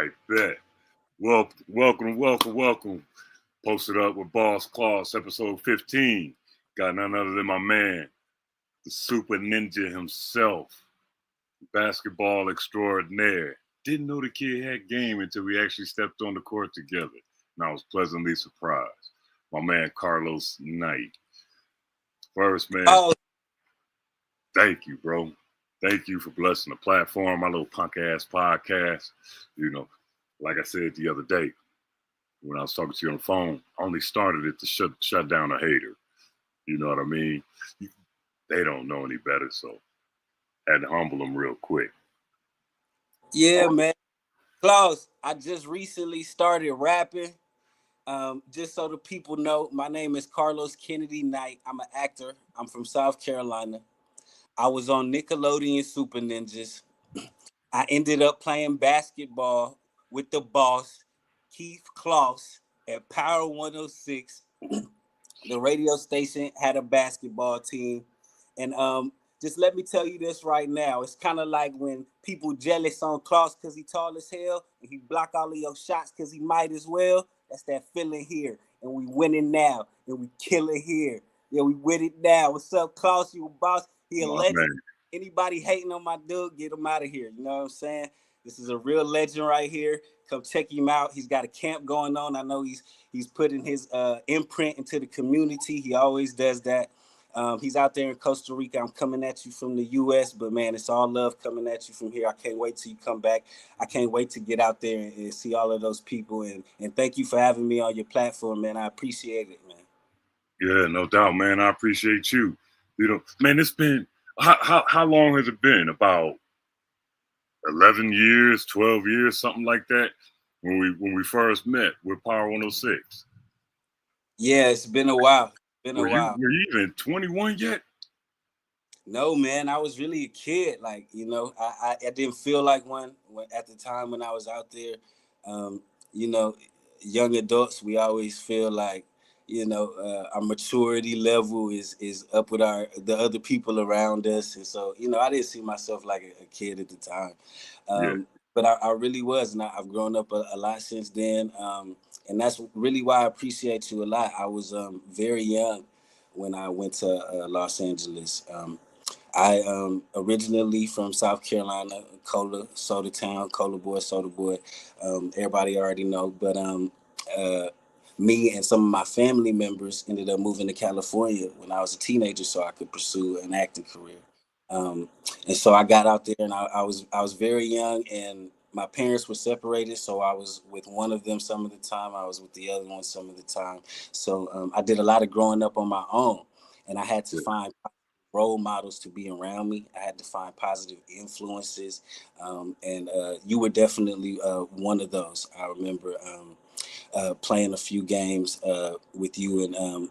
right, bet. Welcome. Posted up with Boss Claus, episode 15. Got none other than my man, the super ninja himself, basketball extraordinaire. Didn't know the kid had game until we actually stepped on the court together. And I was pleasantly surprised. My man, Carlos Knight. First, man, thank you, bro. Thank you for blessing the platform, my little punk ass podcast. Like I said the other day, when I was talking to you on the phone, I only started it to shut down a hater. You know what I mean? They don't know any better, so I had to humble them real quick. Yeah, man. Klaus, I just recently started rapping. Just so the people know, my name is Carlos Kennedy Knight. I'm an actor. I'm from South Carolina. I was on Nickelodeon Super Ninjas. I ended up playing basketball with the boss, Keith Kloss, at Power 106. The radio station had a basketball team. And just let me tell you this right now. It's kind of like when people jealous on Kloss because he tall as hell and he block all of your shots because he might as well. That's that feeling here. And we winning now. And we killing here. Yeah, we with it now. What's up, Kloss? You a boss? He a legend. Man. Anybody hating on my dude, get him out of here. You know what I'm saying? This is a real legend right here. Come check him out. He's got a camp going on. I know he's putting his imprint into the community. He always does that. He's out there in Costa Rica. I'm coming at you from the U.S., but, man, it's all love coming at you from here. I can't wait till you come back. I can't wait to get out there and see all of those people. And thank you for having me on your platform, man. I appreciate it, man. Yeah, no doubt, man. I appreciate you. Man, it's been how long has it been? About 11 years, 12 years, something like that, when we first met with Power 106. Yeah, it's been a while. Were you even 21 yet? No, man. I was really a kid. Like, I didn't feel like one at the time when I was out there. Young adults, we always feel like, our maturity level is up with the other people around us. And so, I didn't see myself like a kid at the time. But I really was. And I've grown up a lot since then. And that's really why I appreciate you a lot. I was very young when I went to Los Angeles. I originally from South Carolina, Cola, Soda Town, Cola Boy, Soda Boy. Everybody already know. But me and some of my family members ended up moving to California when I was a teenager so I could pursue an acting career. And so I got out there and I was very young and my parents were separated. So I was with one of them some of the time. I was with the other one some of the time. So I did a lot of growing up on my own and I had to find role models to be around me. I had to find positive influences. And you were definitely one of those. I remember playing a few games with you and,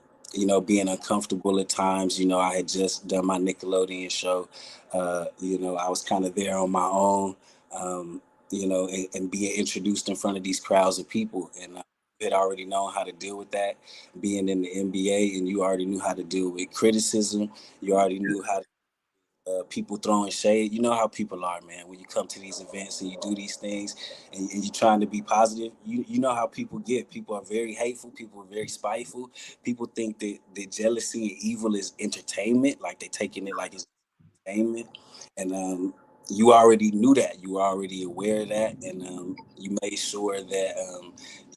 being uncomfortable at times. I had just done my Nickelodeon show. I was kind of there on my own, and being introduced in front of these crowds of people. And I had already known how to deal with that, being in the NBA, and you already knew how to deal with criticism. You already knew how to people throwing shade. You know how people are, man. When you come to these events and you do these things and you're trying to be positive, you know how people get. People are very hateful. People are very spiteful. People think that jealousy and evil is entertainment, like they taking it like it's entertainment. And you already knew that. You were already aware of that. And you made sure that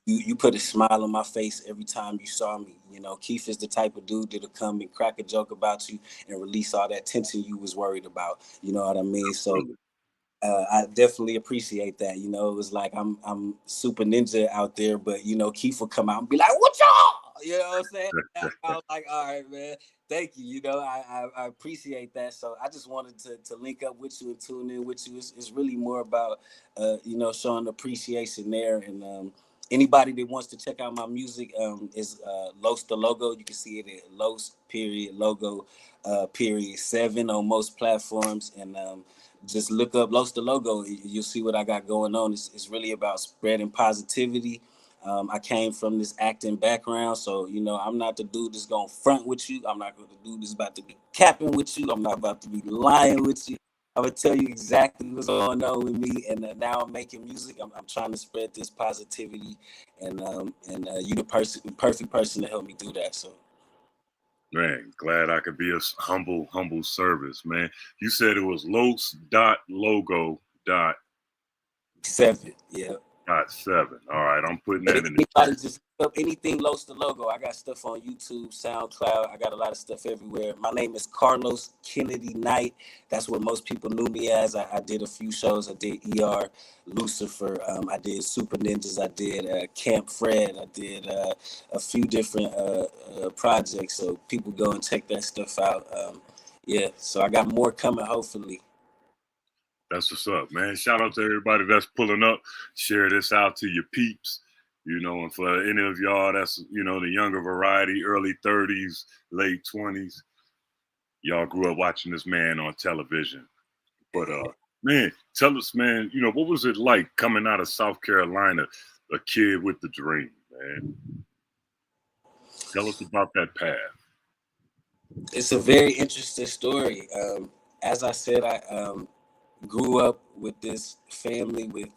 you put a smile on my face every time you saw me. Keith is the type of dude that'll come and crack a joke about you and release all that tension you was worried about. You know what I mean? So I definitely appreciate that. It was like I'm super ninja out there, but Keith will come out and be like, "What y'all?" You know what I'm saying? I was like, "All right, man. Thank you." I appreciate that. So I just wanted to link up with you and tune in with you. It's really more about showing appreciation there. And anybody that wants to check out my music is Los the Logo. You can see it at Los Logo 7 on most platforms. And just look up Los the Logo. You'll see what I got going on. It's really about spreading positivity. I came from this acting background, so I'm not the dude that's gonna front with you. I'm not the dude that's about to be capping with you. I'm not about to be lying with you. I'm gonna tell you exactly what's going on with me, and now I'm making music. I'm trying to spread this positivity, and you the perfect person to help me do that. So, Man, glad I could be a humble service, man. You said it was los.logo.7. 7, yeah. All right, I'm putting But that in the anybody chat. just look up anything Los the Logo. I got stuff on YouTube, SoundCloud. I got a lot of stuff everywhere. My name is Carlos Kennedy Knight. That's what most people knew me as. I did a few shows. I did ER, Lucifer. I did Super Ninjas. I did Camp Fred. I did a few different projects. So people go and check that stuff out. Yeah, so I got more coming, hopefully. That's what's up, man. Shout out to everybody that's pulling up. Share this out to your peeps. You know, and for any of y'all that's, you know, the younger variety, early 30s, late 20s, y'all grew up watching this man on television. But man, tell us, man, you know, what was it like coming out of South Carolina, a kid with the dream, man? Tell us about that path. It's a very interesting story. As I said, I grew up with this family with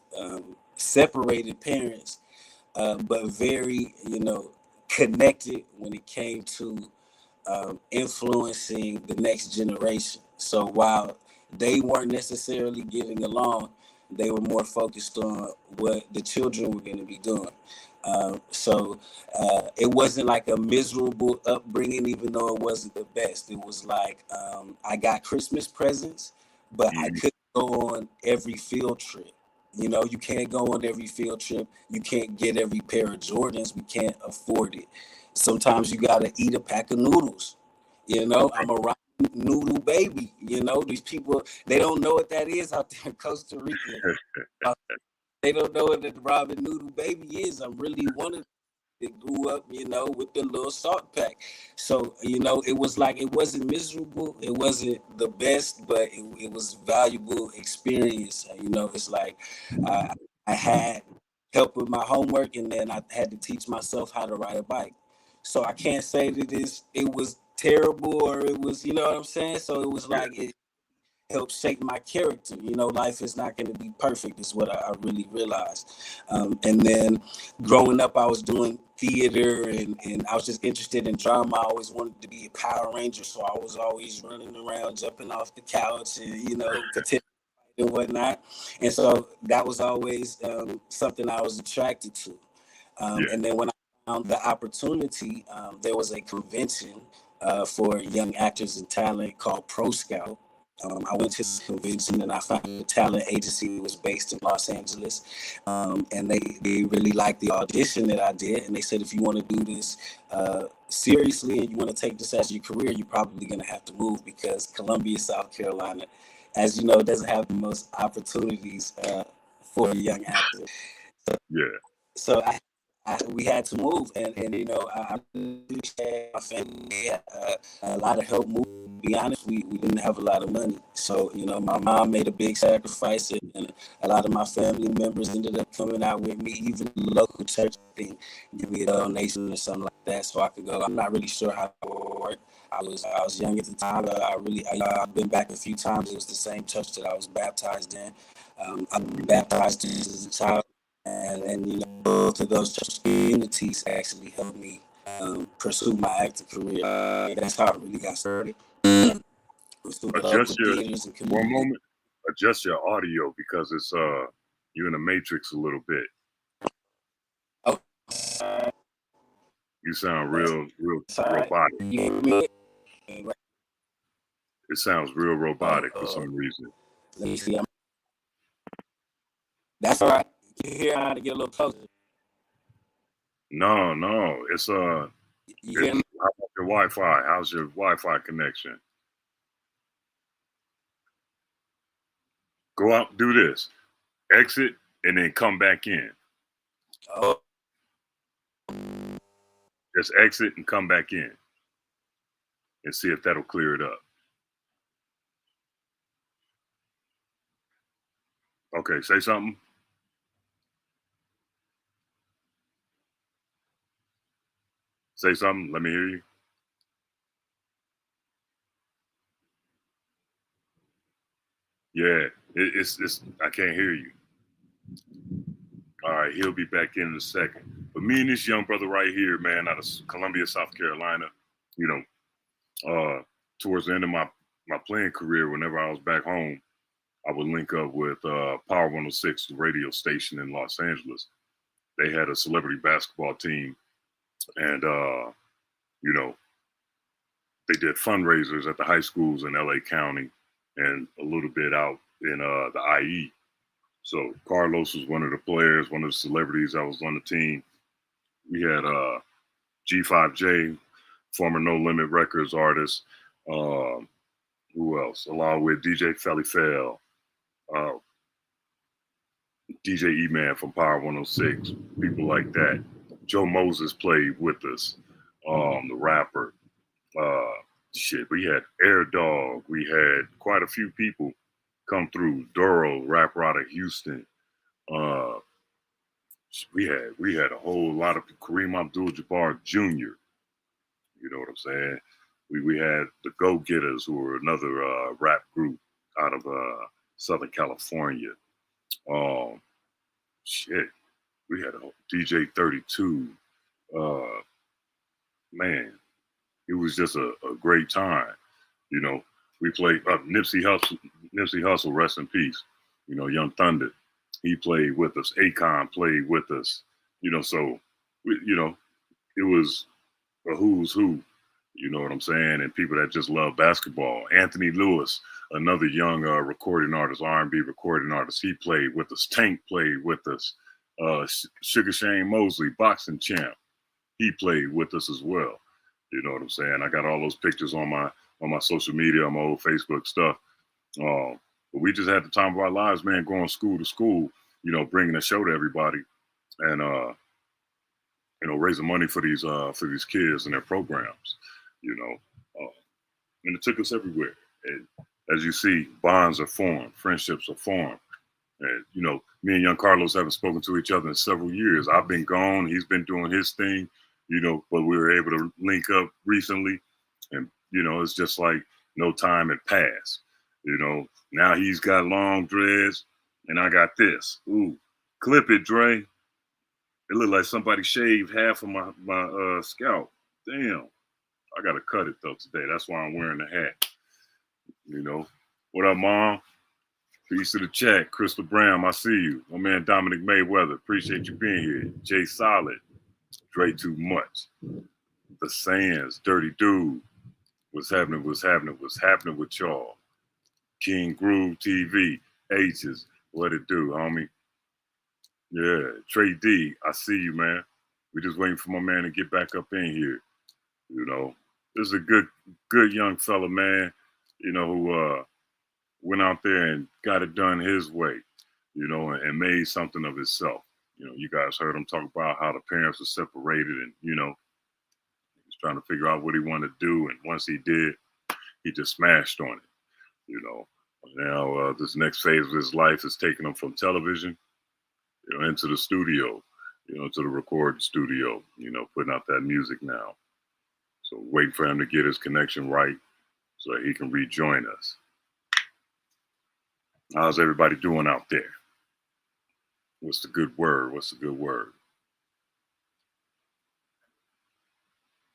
separated parents, but very, connected when it came to influencing the next generation. So while they weren't necessarily getting along, they were more focused on what the children were going to be doing. So it wasn't like a miserable upbringing, even though it wasn't the best. It was like I got Christmas presents, but I couldn't go on every field trip. You know, you can't go on every field trip. You can't get every pair of Jordans. We can't afford it. Sometimes you gotta eat a pack of noodles. You know, I'm a ramen noodle baby. You know, these people, they don't know what that is out there in Costa Rica. They don't know what the ramen noodle baby is. I'm really one of them that grew up, with the little salt pack. So, it was like, it wasn't miserable. It wasn't the best, but it was valuable experience. It's like I had help with my homework, and then I had to teach myself how to ride a bike. So I can't say that it was terrible or it was, you know what I'm saying? So it was like it helped shape my character. Life is not going to be perfect, is what I really realized. And then growing up, I was doing theater and I was just interested in drama. I always wanted to be a Power Ranger, so I was always running around, jumping off the couch and, pretending and whatnot. And so that was always something I was attracted to. And then when I found the opportunity, there was a convention for young actors and talent called Pro Scout. I went to this convention and I found a talent agency that was based in Los Angeles. And they really liked the audition that I did. And they said, if you want to do this seriously and you want to take this as your career, you're probably going to have to move, because Columbia, South Carolina, as you know, doesn't have the most opportunities for a young actor. So we had to move, and I really had my family had a lot of help move. To be honest, we didn't have a lot of money, so my mom made a big sacrifice, and a lot of my family members ended up coming out with me. Even the local church thing, give me a donation or something like that, so I could go. I'm not really sure how it worked. I was young at the time. I've been back a few times. It was the same church that I was baptized in. I was baptized as a child. And both of those church communities actually helped me pursue my acting career. That's how it really got started. Adjust one moment. Adjust your audio because it's you're in the matrix a little bit. Oh. You sound real robotic. It sounds real robotic for some reason. Let me see. That's all right. You hear how to get a little closer? No, it's how about your Wi-Fi? How's your Wi-Fi connection? Go out, do this, exit, and then come back in. Oh. Just exit and come back in, and see if that'll clear it up. Okay, say something. Say something. Let me hear you. Yeah, it's I can't hear you. All right, he'll be back in a second. But me and this young brother right here, man, out of Columbia, South Carolina, you know, towards the end of my playing career, whenever I was back home, I would link up with Power 106, the radio station in Los Angeles. They had a celebrity basketball team, and you know, they did fundraisers at the high schools in LA County and a little bit out in the IE. So Carlos was one of the players, one of the celebrities that was on the team. We had G5J, former No Limit Records artist. Who else? Along with DJ Felly Fell, DJ E-Man from Power 106, people like that. Joe Moses played with us, the rapper. Shit, we had Air Dog. We had quite a few people come through. Doro, rapper out of Houston. Uh, we had a whole lot of Kareem Abdul-Jabbar Jr. You know what I'm saying? We had the Go Getters, who were another rap group out of Southern California. Shit, we had a DJ 32. Man, it was just a great time. You know, we played Nipsey Hussle, rest in peace. You know, Young Thunder, he played with us. Akon played with us. You know, so it was a who's who. You know what I'm saying? And people that just love basketball. Anthony Lewis, another young recording artist, R&B recording artist, he played with us. Tank played with us. Sugar Shane Mosley, boxing champ, he played with us as well. You know what I'm saying? I got all those pictures on my social media, on my old Facebook stuff. But we just had the time of our lives, man, going school to school, you know, bringing a show to everybody, and you know, raising money for these kids and their programs. You know, and it took us everywhere. And as you see, bonds are formed, friendships are formed. And, you know, me and young Carlos haven't spoken to each other in several years. I've been gone. He's been doing his thing, you know, but we were able to link up recently. And, you know, it's just like no time had passed. You know, now he's got long dreads and I got this. Ooh, clip it, Dre. It looked like somebody shaved half of my scalp. Damn. I got to cut it, though, today. That's why I'm wearing the hat. You know, what up, Mom? Peace to the chat. Crystal Brown, I see you. My man Dominic Mayweather, appreciate you being here. Jay Solid, Dre Too Much. The Sands, Dirty Dude. What's happening with y'all? King Groove TV, H's, what it do, homie? Yeah, Trey D, I see you, man. We just waiting for my man to get back up in here. You know, this is a good young fella, man, you know, who went out there and got it done his way, you know, and made something of himself. You know, you guys heard him talk about how the parents were separated and, you know, he was trying to figure out what he wanted to do. And once he did, he just smashed on it, you know. Now, this next phase of his life is taking him from television, you know, into the studio, you know, to the recording studio, you know, putting out that music now. So waiting for him to get his connection right so that he can rejoin us. How's everybody doing out there? What's the good word?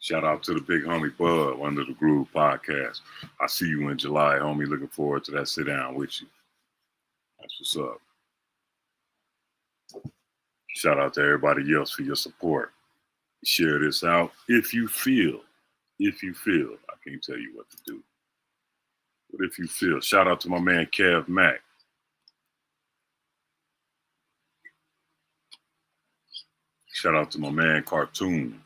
Shout out to the big homie Bud, Under the Groove podcast. I see you in July, homie. Looking forward to that sit down with you. That's what's up. Shout out to everybody else for your support. Share this out if you feel. I can't tell you what to do. But if you feel, shout out to my man Kev Mack. Shout out to my man Cartoon.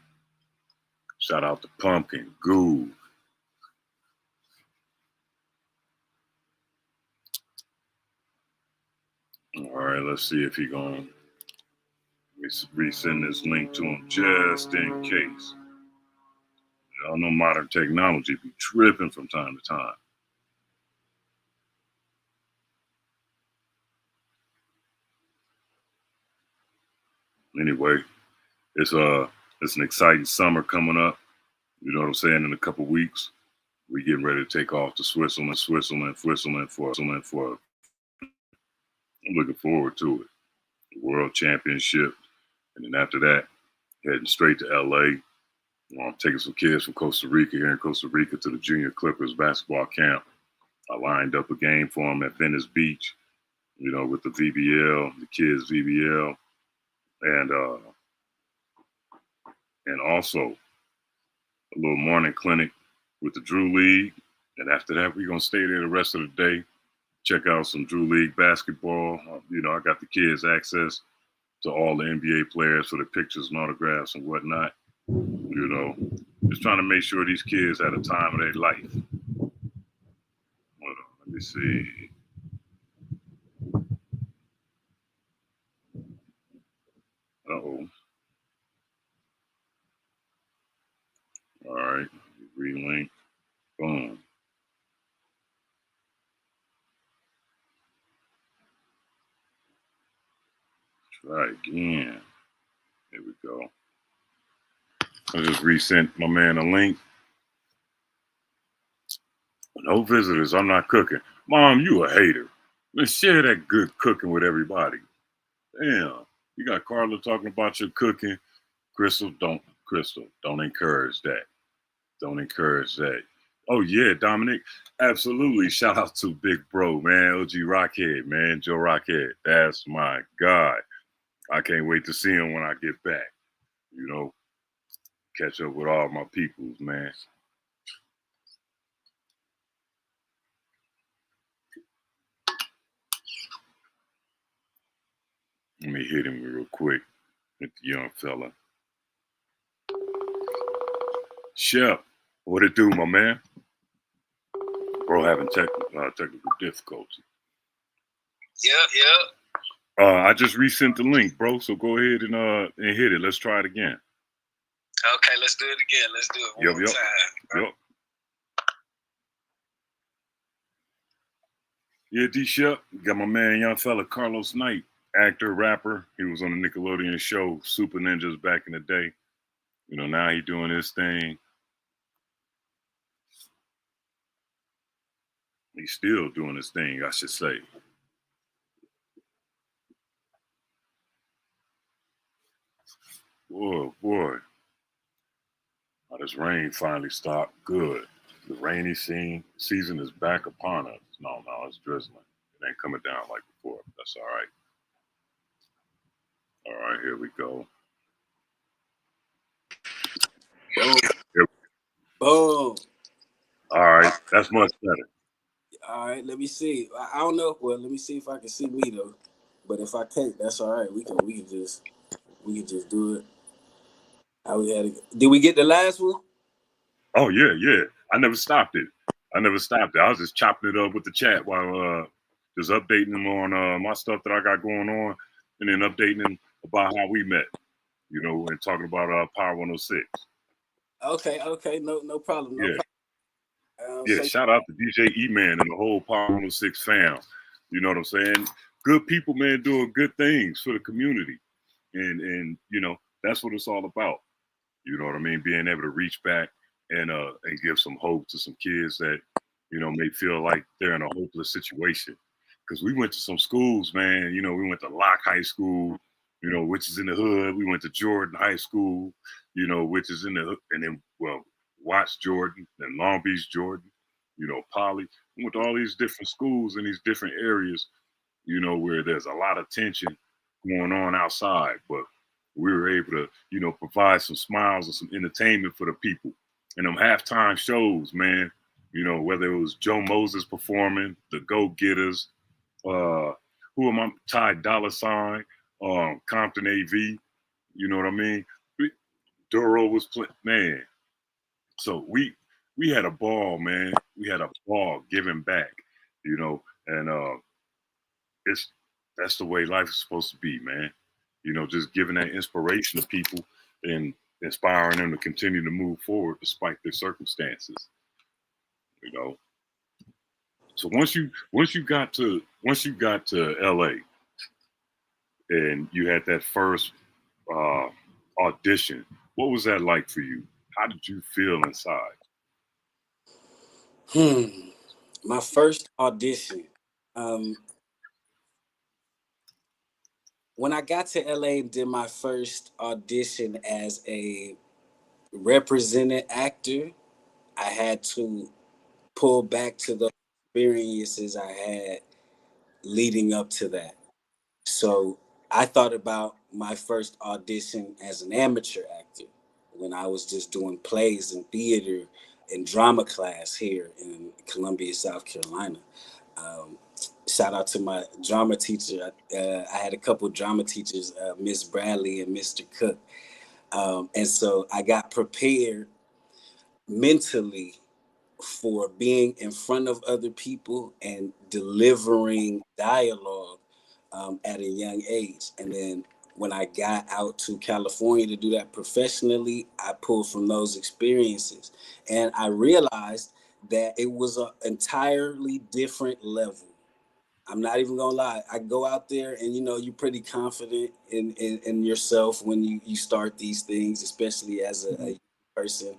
Shout out to Pumpkin, Goo. All right, let's see if he gonna resend this link to him just in case. Y'all know modern technology be tripping from time to time. Anyway, it's an exciting summer coming up. You know what I'm saying? In a couple weeks, we getting ready to take off to Switzerland for I'm looking forward to it. The World Championship, and then after that, heading straight to LA. I'm taking some kids from Costa Rica here in Costa Rica to the Junior Clippers basketball camp. I lined up a game for them at Venice Beach, with the VBL, the kids VBL, and also a little morning clinic with the Drew League. And after that, we're going to stay there the rest of the day, check out some Drew League basketball. I got the kids access to all the NBA players for the pictures and autographs and whatnot. Just trying to make sure these kids had a time of their life. Hold on, let me see. Uh-oh. All right, relink. Boom. Try again. There we go. I just resent my man a link. No visitors. I'm not cooking. Mom, you a hater. Let's share that good cooking with everybody. Damn. You got Carla talking about your cooking. Crystal, don't encourage that. Don't encourage that. Oh yeah, Dominic. Absolutely. Shout out to Big Bro, man. OG Rockhead, man. Joe Rockhead. That's my guy. I can't wait to see him when I get back. Catch up with all my peoples, man. Let me hit him real quick with the young fella. Chef, what it do, my man? Bro having technical difficulty. Yeah. I just resent the link, bro. So go ahead and hit it. Let's try it again. Okay, let's do it again. Let's do it one more time. Yep. Yeah, D-Shep. Got my man, young fella, Carlos Knight, actor, rapper. He was on the Nickelodeon show, Super Ninjas, back in the day. Now he doing his thing. He's still doing his thing, I should say. Boy. Oh, this rain finally stopped. Good. The rainy season is back upon us. No, it's drizzling. It ain't coming down like before. That's all right. All right, here we go. Boom. All right, that's much better. All right, let me see. I don't know. Well, let me see if I can see me though. But if I can't, that's all right. We can just do it. How we had it. Did we get the last one? Oh yeah. I never stopped it. I was just chopping it up with the chat while just updating them on my stuff that I got going on, and then updating them about how we met. And talking about Power 106. Okay. No problem. Yeah. So shout out to DJ E-Man and the whole Power 106 fam. You know what I'm saying? Good people, man, doing good things for the community. And that's what it's all about. You know what I mean? Being able to reach back and give some hope to some kids that, may feel like they're in a hopeless situation. Because we went to some schools, man. We went to Locke High School, which is in the hood. We went to Jordan High School, which is in the hood. And then, Watts Jordan and Long Beach Jordan, Poly. We went to all these different schools in these different areas, where there's a lot of tension going on outside. But we were able to, provide some smiles and some entertainment for the people. And them halftime shows, man, whether it was Joe Moses performing, the Go Getters, who am I? Ty Dolla $ign, Compton AV, you know what I mean? Duro was playing, man. So we had a ball, man. We had a ball giving back, and that's the way life is supposed to be, man. Just giving that inspiration to people and inspiring them to continue to move forward despite their circumstances. So once you got to LA and you had that first audition, what was that like for you? How did you feel inside? My first audition. when I got to LA and did my first audition as a represented actor, I had to pull back to the experiences I had leading up to that. So I thought about my first audition as an amateur actor when I was just doing plays and theater and drama class here in Columbia, South Carolina. Um, Shout out to my drama teacher. I had a couple drama teachers, Miss Bradley and Mr. Cook. And so I got prepared mentally for being in front of other people and delivering dialogue at a young age. And then when I got out to California to do that professionally, I pulled from those experiences. And I realized that it was an entirely different level. I'm not even gonna lie. I go out there and you're pretty confident in yourself when you start these things, especially as a person.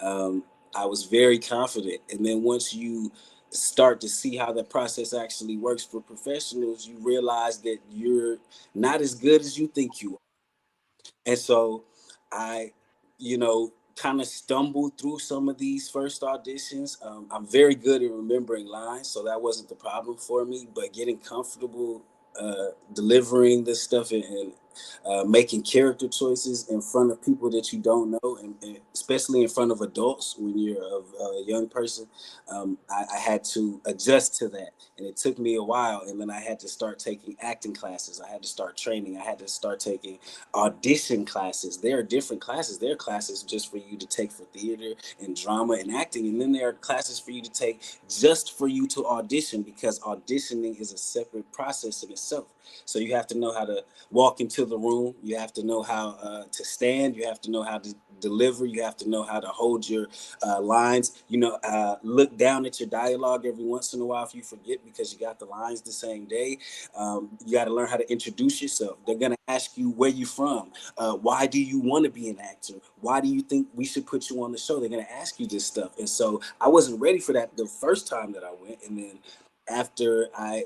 Um, I was very confident. And then once you start to see how the process actually works for professionals, you realize that you're not as good as you think you are. And so I, kind of stumbled through some of these first auditions. I'm very good at remembering lines, so that wasn't the problem for me. But getting comfortable delivering this stuff and making character choices in front of people that you don't know, and especially in front of adults when you're a young person, I had to adjust to that. And it took me a while. And then I had to start taking acting classes. I had to start training. I had to start taking audition classes. There are different classes. There are classes just for you to take for theater and drama and acting. And then there are classes for you to take just for you to audition, because auditioning is a separate process in itself. So you have to know how to walk into the room. You have to know how to stand. You have to know how to deliver. You have to know how to hold your lines. Look down at your dialogue every once in a while if you forget, because you got the lines the same day. You got to learn how to introduce yourself. They're going to ask you where you from. Why do you want to be an actor? Why do you think we should put you on the show? They're going to ask you this stuff. And so I wasn't ready for that the first time that I went. And then after I,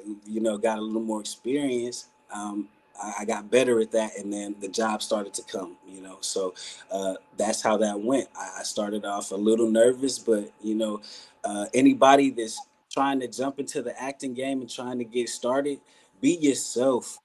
got a little more experience, I got better at that, and then the job started to come. So that's how that went. I started off a little nervous, but anybody that's trying to jump into the acting game and trying to get started, be yourself.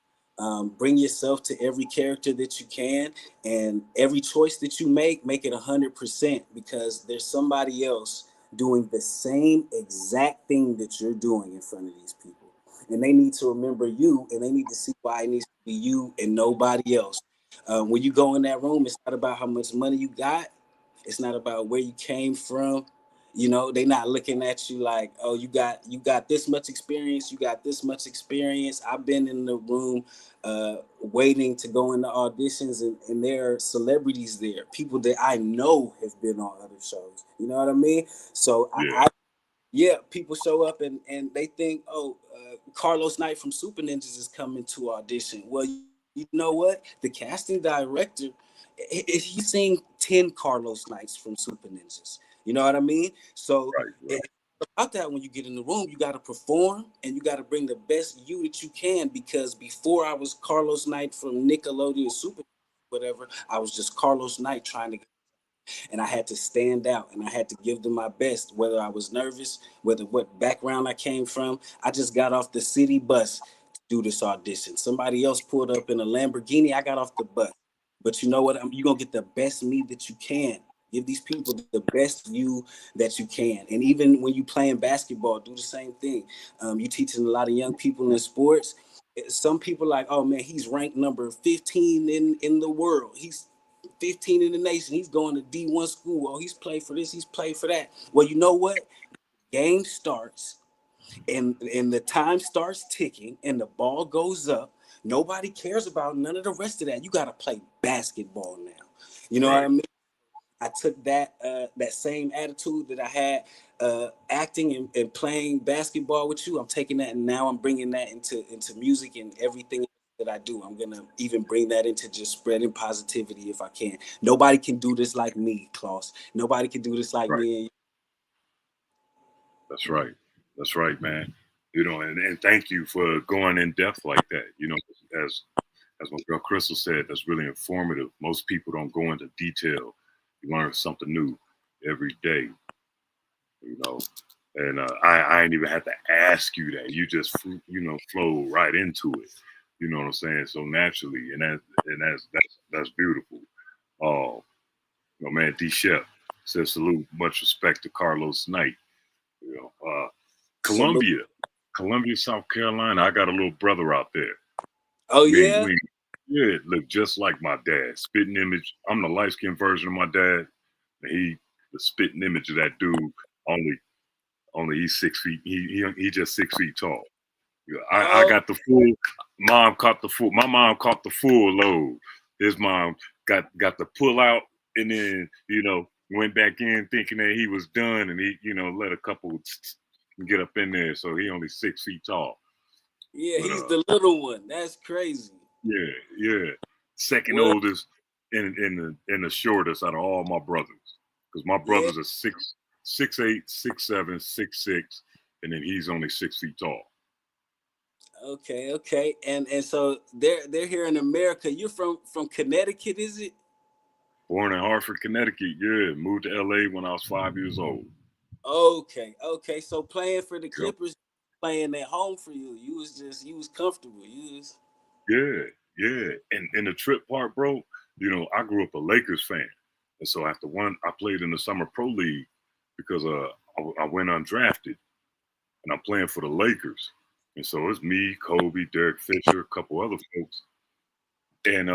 Bring yourself to every character that you can, and every choice that you make it 100%, because there's somebody else doing the same exact thing that you're doing in front of these people. And they need to remember you, and they need to see why it needs to be you and nobody else. When you go in that room, it's not about how much money you got. It's not about where you came from. They're not looking at you like, oh, you got this much experience. You got this much experience. I've been in the room waiting to go into auditions, and there are celebrities there, people that I know have been on other shows. You know what I mean? So people show up and they think, oh, Carlos Knight from Super Ninjas is coming to audition. Well, you know what? The casting director, he's seen 10 Carlos Knights from Super Ninjas. You know what I mean? So right. About that, when you get in the room, you got to perform and you got to bring the best you that you can, because before I was Carlos Knight from Nickelodeon Super, whatever, I was just Carlos Knight trying to, and I had to stand out and I had to give them my best, whether I was nervous, whether what background I came from. I just got off the city bus to do this audition. Somebody else pulled up in a Lamborghini. I got off the bus. But you know what? You're going to get the best me that you can. Give these people the best you that you can. And even when you playing basketball, do the same thing. You teaching a lot of young people in sports. Some people like, oh man, he's ranked number 15 in the world. He's 15 in the nation. He's going to D1 school. Oh, he's played for this. He's played for that. Well, you know what? Game starts and the time starts ticking and the ball goes up. Nobody cares about none of the rest of that. You got to play basketball now. You know what I mean? I took that same attitude that I had acting and playing basketball with you. I'm taking that and now I'm bringing that into music and everything that I do. I'm going to even bring that into just spreading positivity if I can. Nobody can do this like me, Klaus. Nobody can do this like me. That's right. That's right, man. And thank you for going in depth like that. As as my girl Crystal said, that's really informative. Most people don't go into detail. You learn something new every day, you know. And I ain't even have to ask you that. You just, flow right into it. You know what I'm saying? So naturally, and that's beautiful. Man, D Chef says salute, much respect to Carlos Knight. Columbia, South Carolina. I got a little brother out there. Oh yeah. Yeah, it looked just like my dad. Spitting image. I'm the light skinned version of my dad. And the spitting image of that dude. Only he's 6 feet. He just 6 feet tall. I got the full. My mom caught the full load. His mom got the pull out, and then went back in thinking that he was done, and he let a couple get up in there. So he only 6 feet tall. Yeah, he's the little one. That's crazy. Yeah. Second oldest and the shortest out of all my brothers. Because my brothers are 6'8", 6'7", 6'6", and then he's only 6 feet tall. Okay. And so they're here in America. You're from Connecticut, is it? Born in Hartford, Connecticut. Yeah, moved to LA when I was 5 years old. Okay. So playing for the Clippers, playing at home for you. You was comfortable. Yeah. And the trip part, bro, I grew up a Lakers fan. And so after I played in the Summer Pro League because I went undrafted and I'm playing for the Lakers. And so it's me, Kobe, Derek Fisher, a couple other folks. And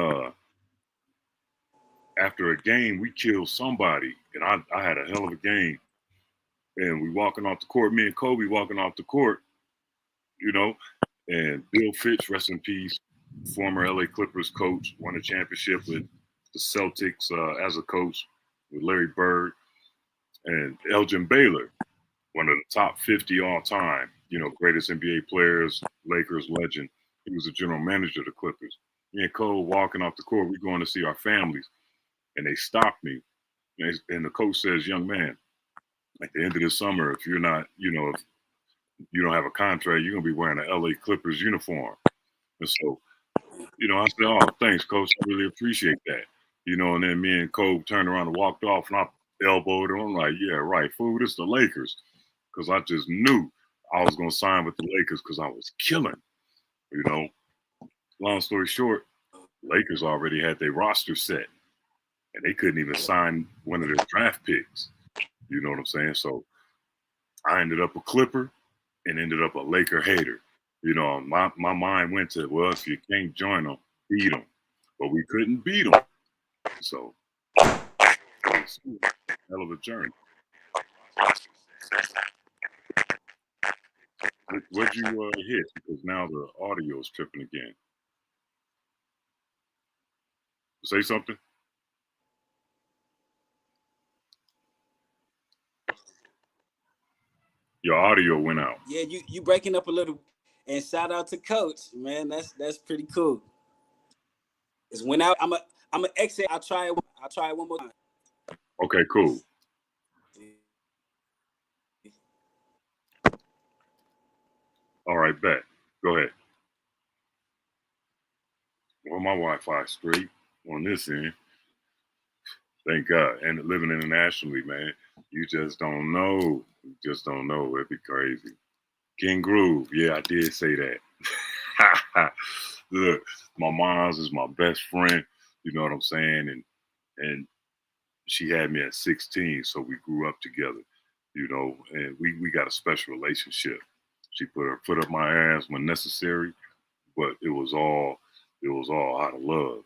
after a game, we killed somebody. And I had a hell of a game. And we walking off the court, me and Kobe walking off the court, and Bill Fitch, rest in peace, former LA Clippers coach, won a championship with the Celtics as a coach with Larry Bird, and Elgin Baylor, one of the top 50 all time, greatest NBA players, Lakers legend. He was the general manager of the Clippers. Me and Cole walking off the court, we going to see our families, and they stopped me. And the coach says, "Young man, at the end of the summer, if you're not, if you don't have a contract, you're gonna be wearing an LA Clippers uniform." And so, I said, "Oh, thanks, coach. I really appreciate that." And then me and Kobe turned around and walked off, and I elbowed him. I'm like, "Yeah, right, fool. This the Lakers," because I just knew I was gonna sign with the Lakers because I was killing. Long story short, Lakers already had their roster set, and they couldn't even sign one of their draft picks. You know what I'm saying? So I ended up a Clipper and ended up a Laker hater. My mind went to, well, if you can't join them, beat them. But we couldn't beat them. So, it's a hell of a journey. What'd you hit? Because now the audio is tripping again. Say something. Your audio went out. Yeah, you breaking up a little. And shout out to Coach, man. That's pretty cool. It's went out. I'm a exit. I'll try it one more time. Okay, cool. All right, bet. Go ahead. Well, my Wi-Fi straight on this end. Thank God. And living internationally, man, you just don't know. It'd be crazy. King Groove. Yeah, I did say that. Look, my mom's is my best friend. You know what I'm saying? And she had me at 16, so we grew up together. And we got a special relationship. She put her foot up my ass when necessary, but it was all out of love.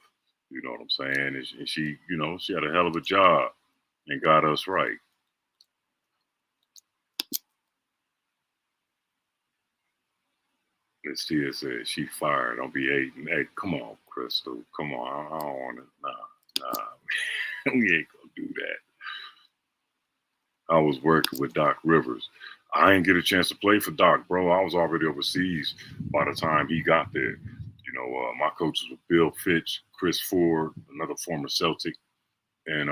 You know what I'm saying? And she, she had a hell of a job and got us right. Miss Tia said she fired. Don't be hating. Hey, come on, Crystal. Come on. I don't want to. Nah. We ain't gonna do that. I was working with Doc Rivers. I didn't get a chance to play for Doc, bro. I was already overseas by the time he got there. My coaches were Bill Fitch, Chris Ford, another former Celtic, and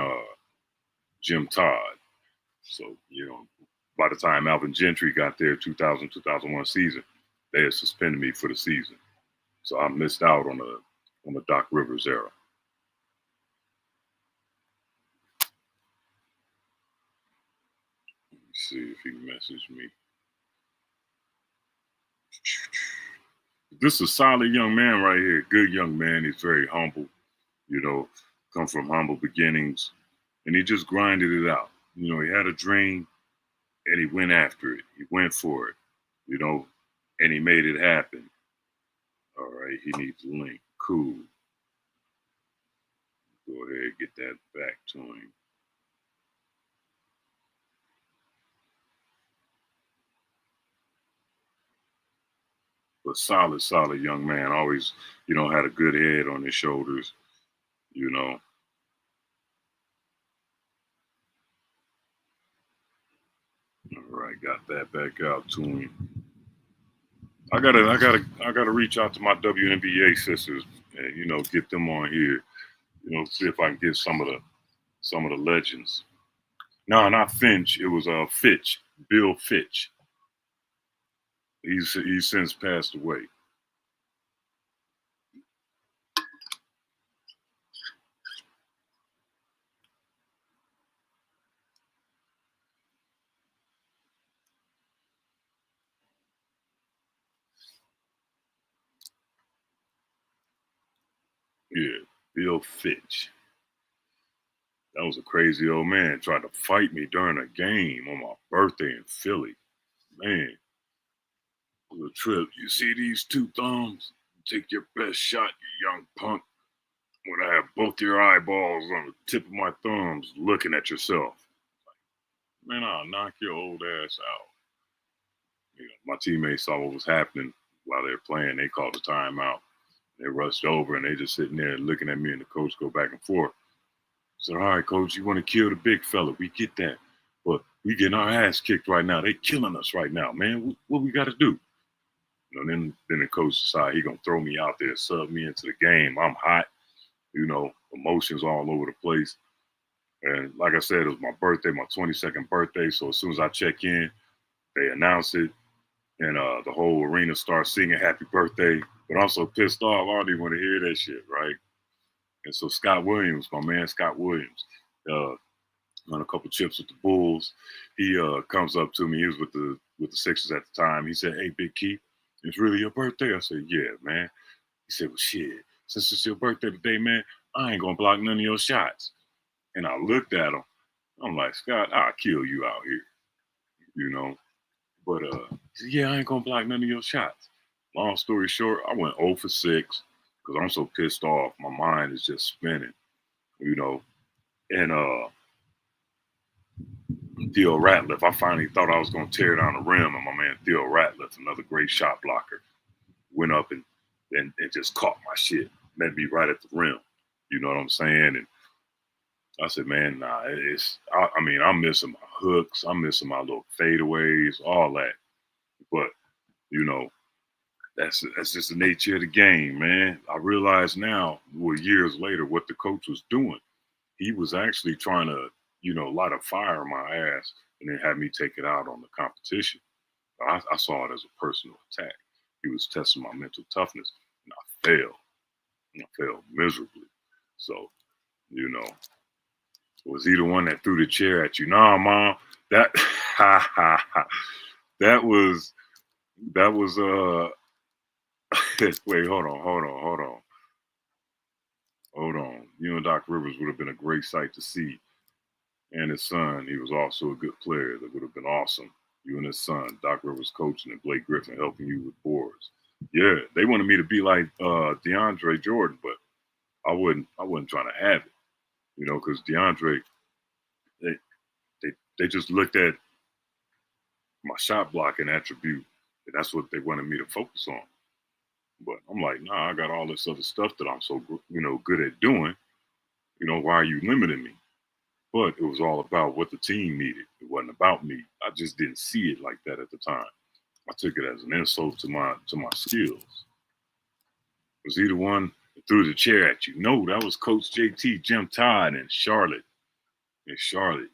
Jim Todd. So, by the time Alvin Gentry got there, 2000-2001 season, they had suspended me for the season. So I missed out on on the Doc Rivers era. Let me see if he messaged me. This is a solid young man right here. Good young man. He's very humble, come from humble beginnings. And he just grinded it out. He had a dream and he went after it. He went for it, and he made it happen. All right, he needs a link. Cool. Go ahead and get that back to him. But solid young man. Always, had a good head on his shoulders, All right, got that back out to him. I gotta reach out to my WNBA sisters and get them on here. See if I can get some of the legends. No, not Finch. It was Fitch, Bill Fitch. He's since passed away. Yeah, Bill Fitch. That was a crazy old man. Tried to fight me during a game on my birthday in Philly. Man, it was a trip. You see these two thumbs? Take your best shot, you young punk. When I have both your eyeballs on the tip of my thumbs looking at yourself. Man, I'll knock your old ass out. My teammates saw what was happening while they were playing. They called the timeout. They rushed over and they just sitting there looking at me and the coach go back and forth. I said, all right, coach, you want to kill the big fella. We get that. But we getting our ass kicked right now. They killing us right now, man. What we got to do? Then the coach decided he going to throw me out there, sub me into the game. I'm hot, emotions all over the place. And like I said, it was my birthday, my 22nd birthday. So as soon as I check in, they announce it. And the whole arena starts singing happy birthday. But I'm so pissed off, I don't even want to hear that shit, right? And so Scott Williams, my man Scott Williams, won a couple chips with the Bulls. He comes up to me. He was with the Sixers at the time. He said, hey, Big Keith, it's really your birthday? I said, yeah, man. He said, well, shit, since it's your birthday today, man, I ain't going to block none of your shots. And I looked at him. I'm like, Scott, I'll kill you out here, But he said, yeah, I ain't going to block none of your shots. Long story short, I went 0 for 6 because I'm so pissed off. My mind is just spinning, And Theo Ratliff, I finally thought I was going to tear down the rim. And my man Theo Ratliff, another great shot blocker, went up and just caught my shit. Met me right at the rim. You know what I'm saying? And I said, man, nah, I'm missing my hooks. I'm missing my little fadeaways, all that. But, that's just the nature of the game, man. I realize now, years later, what the coach was doing. He was actually trying to, light a fire in my ass and then have me take it out on the competition. I saw it as a personal attack. He was testing my mental toughness, and I failed. And I failed miserably. So, was he the one that threw the chair at you? Nah, Mom, that was wait, hold on. You and Doc Rivers would have been a great sight to see. And his son, he was also a good player. That would have been awesome. You and his son, Doc Rivers coaching and Blake Griffin helping you with boards. Yeah, they wanted me to be like DeAndre Jordan, but I wasn't trying to have it. Because DeAndre, they just looked at my shot blocking attribute, and that's what they wanted me to focus on. But I'm like, nah, I got all this other stuff that I'm so good at doing. Why are you limiting me? But it was all about what the team needed. It wasn't about me. I just didn't see it like that at the time. I took it as an insult to my skills. Was he the one that threw the chair at you? No, that was Coach JT, Jim Todd in Charlotte.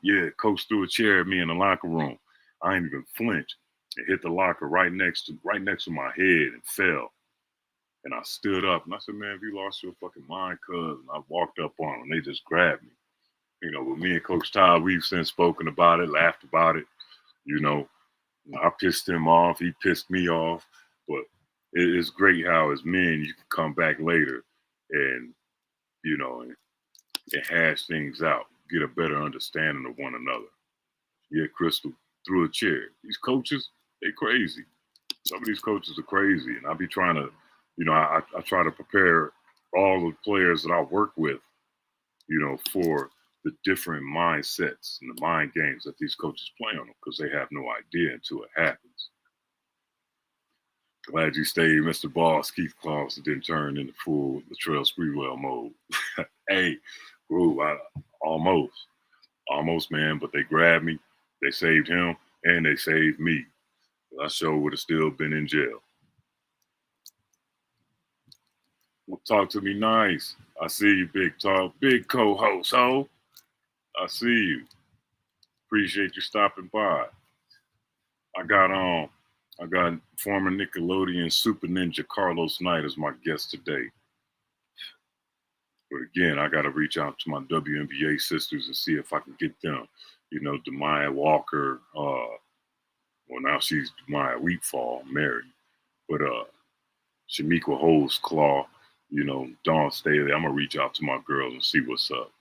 Yeah, Coach threw a chair at me in the locker room. I ain't even flinch. It hit the locker right next to my head and fell. And I stood up and I said, man, if you lost your fucking mind, cuz. And I walked up on them and they just grabbed me. You know, with me and Coach Todd, we've since spoken about it, laughed about it. You know, I pissed him off. He pissed me off. But it's great how as men you can come back later and, you know, and hash things out, get a better understanding of one another. Yeah, Crystal threw a chair. These coaches, they crazy. Some of these coaches are crazy. And I be trying to, you know, I try to prepare all the players that I work with, you know, for the different mindsets and the mind games that these coaches play on them because they have no idea until it happens. Glad you stayed, Mr. Boss. Keith Claus didn't turn into full Latrell Sprewell mode. Hey, Groove, almost, man, but they grabbed me. They saved him, and they saved me. I sure would have still been in jail. Well, talk to me nice. I see you, Big Talk. Big co-host, ho. I see you. Appreciate you stopping by. I got former Nickelodeon Super Ninja Carlos Knight as my guest today. But again, I got to reach out to my WNBA sisters and see if I can get them. You know, Demaya Walker. Well, now she's Demaya Wheatfall, married. But Shamika Holmes-Claw, you know, Dawn Staley. I'm going to reach out to my girls and see what's up.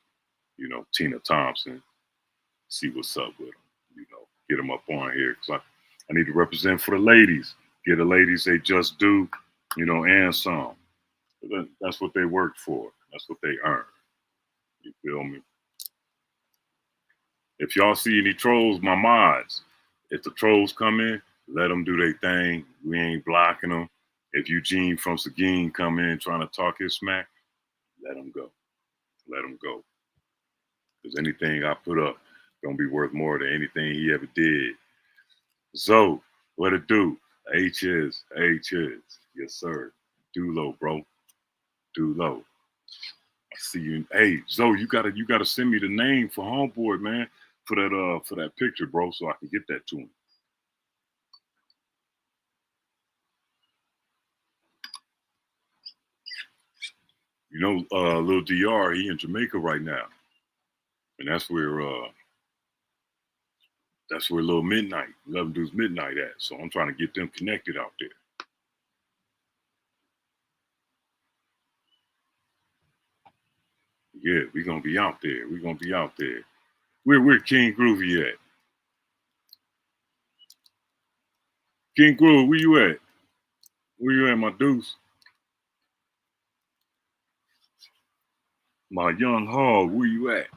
You know, Tina Thompson, see what's up with them. You know, get them up on here. Because I need to represent for the ladies. Get the ladies they just do, you know, and some. That's what they worked for. That's what they earn. You feel me? If y'all see any trolls, my mods, if the trolls come in, let them do their thing. We ain't blocking them. If Eugene from Seguin come in trying to talk his smack, let him go. Let him go. Because anything I put up gonna be worth more than anything he ever did. So, what it do? H is. Yes, sir. Do low, bro. Do low. I see you. Hey, Zoe, you gotta send me the name for homeboy, man, for that picture, bro, so I can get that to him. You know, Lil DR, he in Jamaica right now, and that's where Lil Midnight, 11 Dudes Midnight at. So I'm trying to get them connected out there. Yeah, we're gonna be out there. Where King Groovy at? King Groove, where you at? Where you at, my deuce? My young hog, where you at?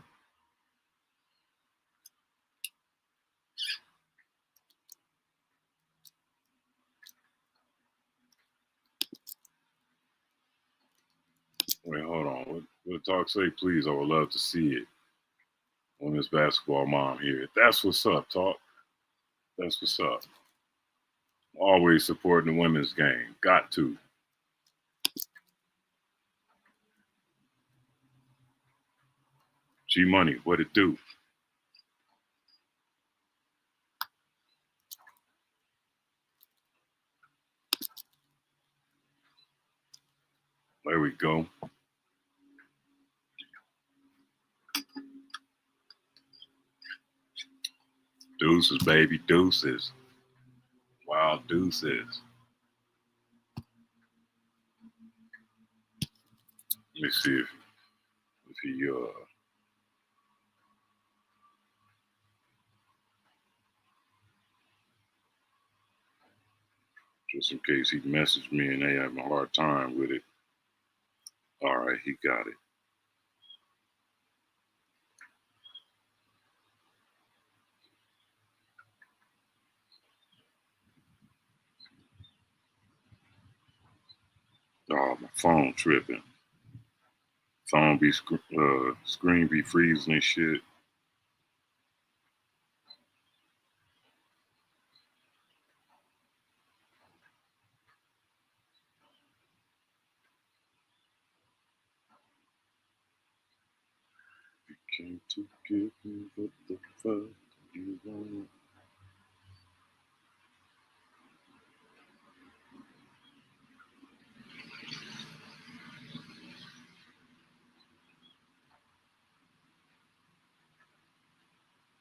Wait, hold on. What Talk say, please? I would love to see it on this basketball mom here. That's what's up, Talk. That's what's up. Always supporting the women's game. Got to. G Money, what it do? There we go. Deuces, baby, deuces. Wild deuces. Let me see if he just in case he messaged me and they have a hard time with it. All right, he got it. Oh, my phone tripping. Phone be screen be freezing and shit. You came to give me what the fuck you want.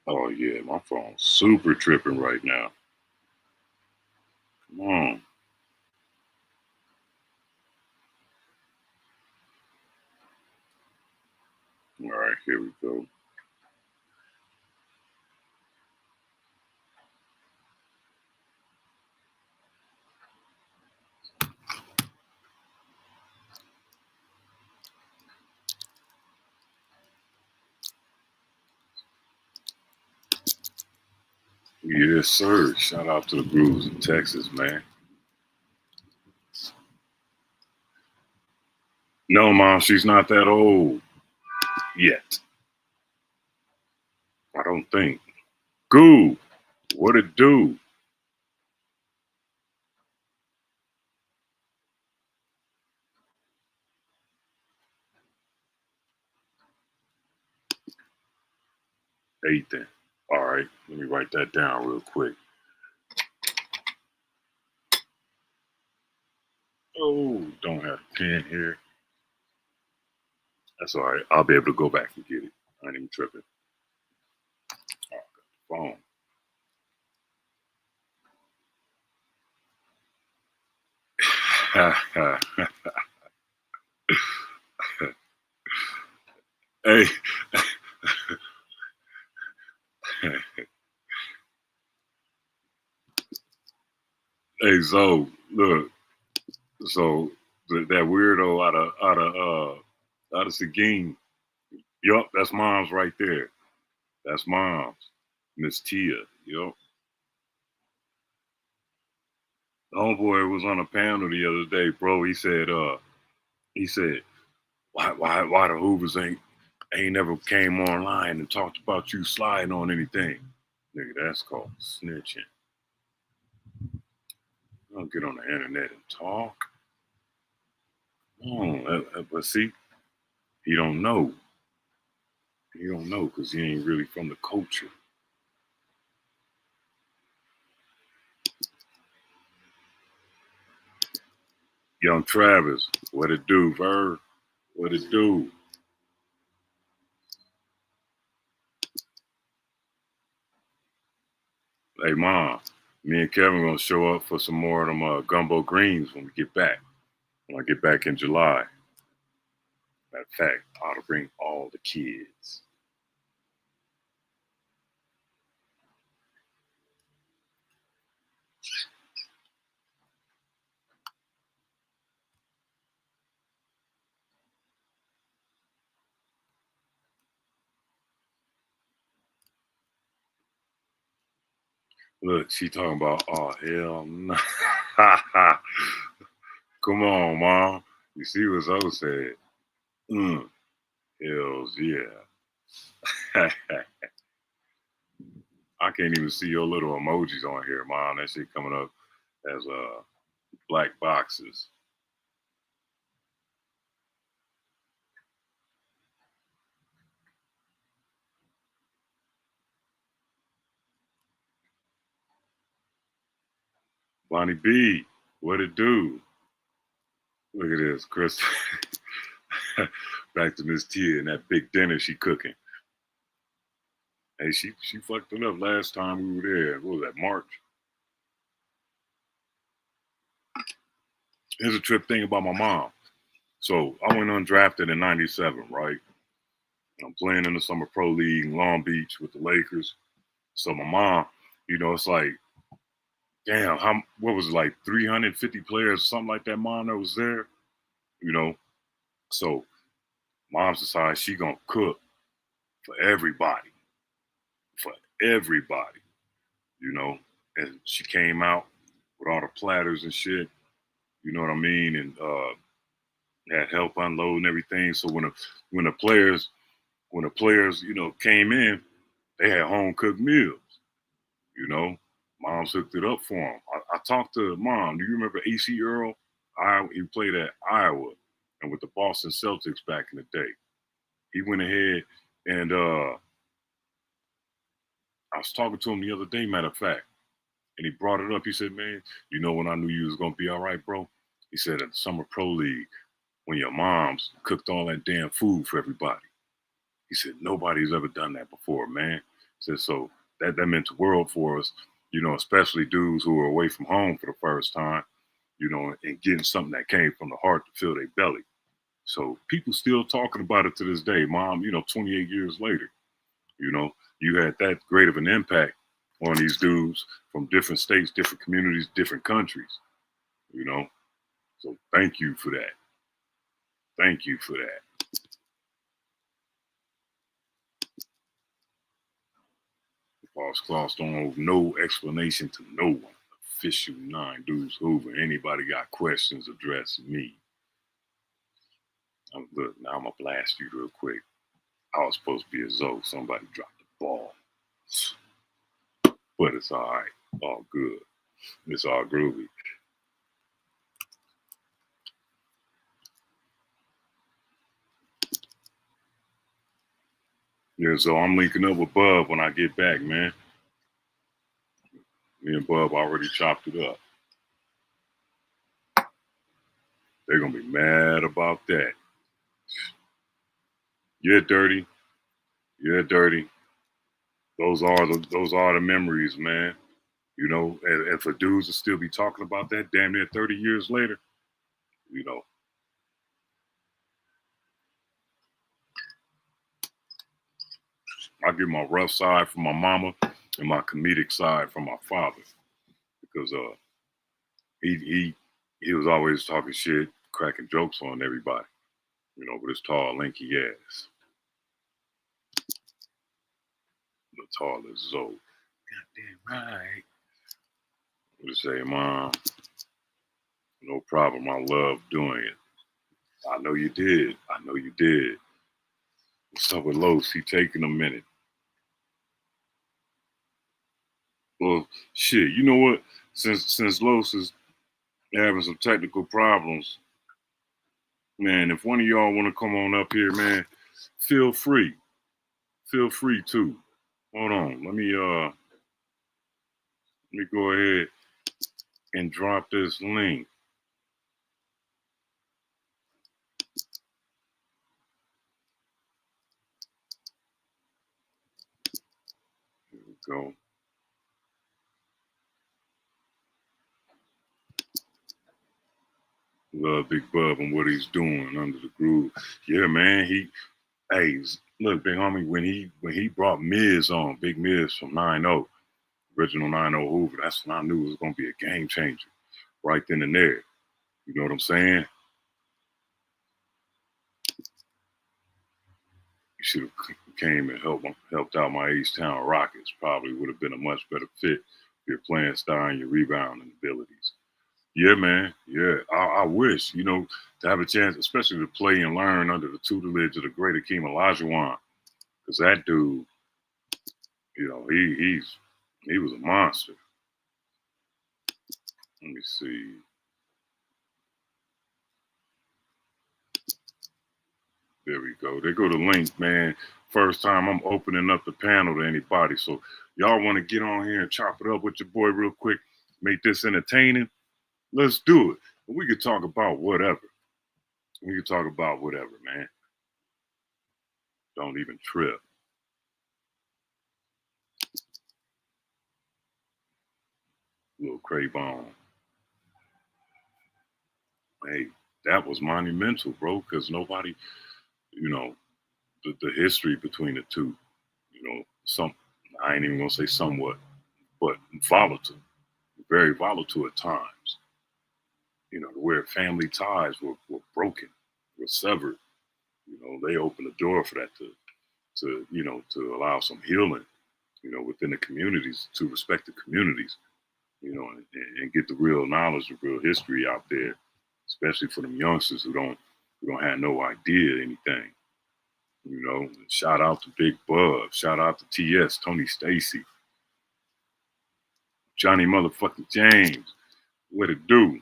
Oh yeah, my phone's super tripping right now. Come on. All right, here we go. Yes, sir. Shout out to the Grooves in Texas, man. No, Mom, she's not that old yet. I don't think. Goo, what it do? Ethan. All right, let me write that down real quick. Oh, don't have a pen here. That's all right. I'll be able to go back and get it. I ain't even tripping. Oh, I got the phone. Hey. Hey, so look, so that weirdo out of Seguin. Yup, that's Mom's right there. That's Mom's. Miss Tia. Yup. Homeboy was on a panel the other day, bro. He said, why the Hoovers ain't never came online and talked about you sliding on anything. Nigga, that's called snitching. Don't get on the internet and talk. But see, he don't know. He don't know because he ain't really from the culture. Young Travis, what it do, Verb? What it do? Hey, Mom, me and Kevin gonna show up for some more of them gumbo greens when we get back. When I get back in July. Matter of fact, I ought to bring all the kids. Look, she talking about, oh, hell no. Come on, Mom. You see what Zoe said? Hells yeah. I can't even see your little emojis on here, Mom. That shit coming up as black boxes. Bonnie B, what it do? Look at this, Chris. Back to Miss Tia and that big dinner she cooking. Hey, she fucked it up last time we were there. What was that, March? Here's a trip thing about my mom. So I went undrafted in '97, right? I'm playing in the Summer Pro League in Long Beach with the Lakers. So my mom, it's like, damn, what was it, like 350 players, something like that, Mom, that was there, So Mom's decided she gonna cook for everybody, and she came out with all the platters and shit, you know what I mean, and had help unload and everything. So when the players came in, they had home cooked meals. Mom's hooked it up for them. I talked to Mom. Do you remember AC Earl? He played at Iowa and with the Boston Celtics back in the day. He went ahead and I was talking to him the other day, matter of fact, and he brought it up. He said, man, when I knew you was going to be all right, bro? He said at the Summer Pro League, when your moms cooked all that damn food for everybody. He said, nobody's ever done that before, man. So that meant the world for us, especially dudes who were away from home for the first time, and getting something that came from the heart to fill their belly. So people still talking about it to this day. Mom, 28 years later, you had that great of an impact on these dudes from different states, different communities, different countries, So thank you for that. Thank you for that. Boss Claus don't owe no explanation to no one. Official 9 Dudes Hoover. Anybody got questions, address me. Look, now I'm going to blast you real quick. I was supposed to be a Zoe. Somebody dropped the ball. But it's all right. All good. It's all groovy. Yeah, so I'm linking up with Bub when I get back, man. Me and Bub already chopped it up. They're going to be mad about that. You're dirty. You're dirty. Those are the memories, man. And for dudes to still be talking about that damn near 30 years later, I give my rough side from my mama and my comedic side from my father, because he was always talking shit, cracking jokes on everybody, with his tall, lanky ass. The tall as Zoe. Goddamn right. I would say, Mom, no problem. I love doing it. I know you did. I know you did. What's up with Los? He taking a minute. Well, shit, you know what? Since Los is having some technical problems, man, if one of y'all want to come on up here, man, feel free. Feel free to. Hold on. Let me go ahead and drop this link. Here we go. Love Big Bub and what he's doing under the groove. Yeah, man. Hey, look, big homie, when he brought Miz on, Big Miz from 9-0, original 9-0 Hoover, that's when I knew it was gonna be a game changer right then and there. You know what I'm saying? You should have came and helped out my H-Town Rockets. Probably would have been a much better fit for your playing style and your rebounding abilities. Yeah, man. Yeah, I wish, to have a chance, especially to play and learn under the tutelage of the great Akeem Olajuwon, because that dude, he was a monster. Let me see. There we go. There go the link, man. First time I'm opening up the panel to anybody. So y'all want to get on here and chop it up with your boy real quick, make this entertaining? Let's do it. We could talk about whatever. We could talk about whatever, man. Don't even trip. Little Craybone. Hey, that was monumental, bro, because nobody, the history between the two, I ain't even gonna say somewhat, but volatile, very volatile at times. Where family ties were broken, were severed. They opened the door for that to allow some healing, within the communities, to respect the communities, and get the real knowledge, the real history out there, especially for them youngsters who don't have no idea anything. Shout out to Big Bub, shout out to TS, Tony Stacy, Johnny motherfucking James. What it do?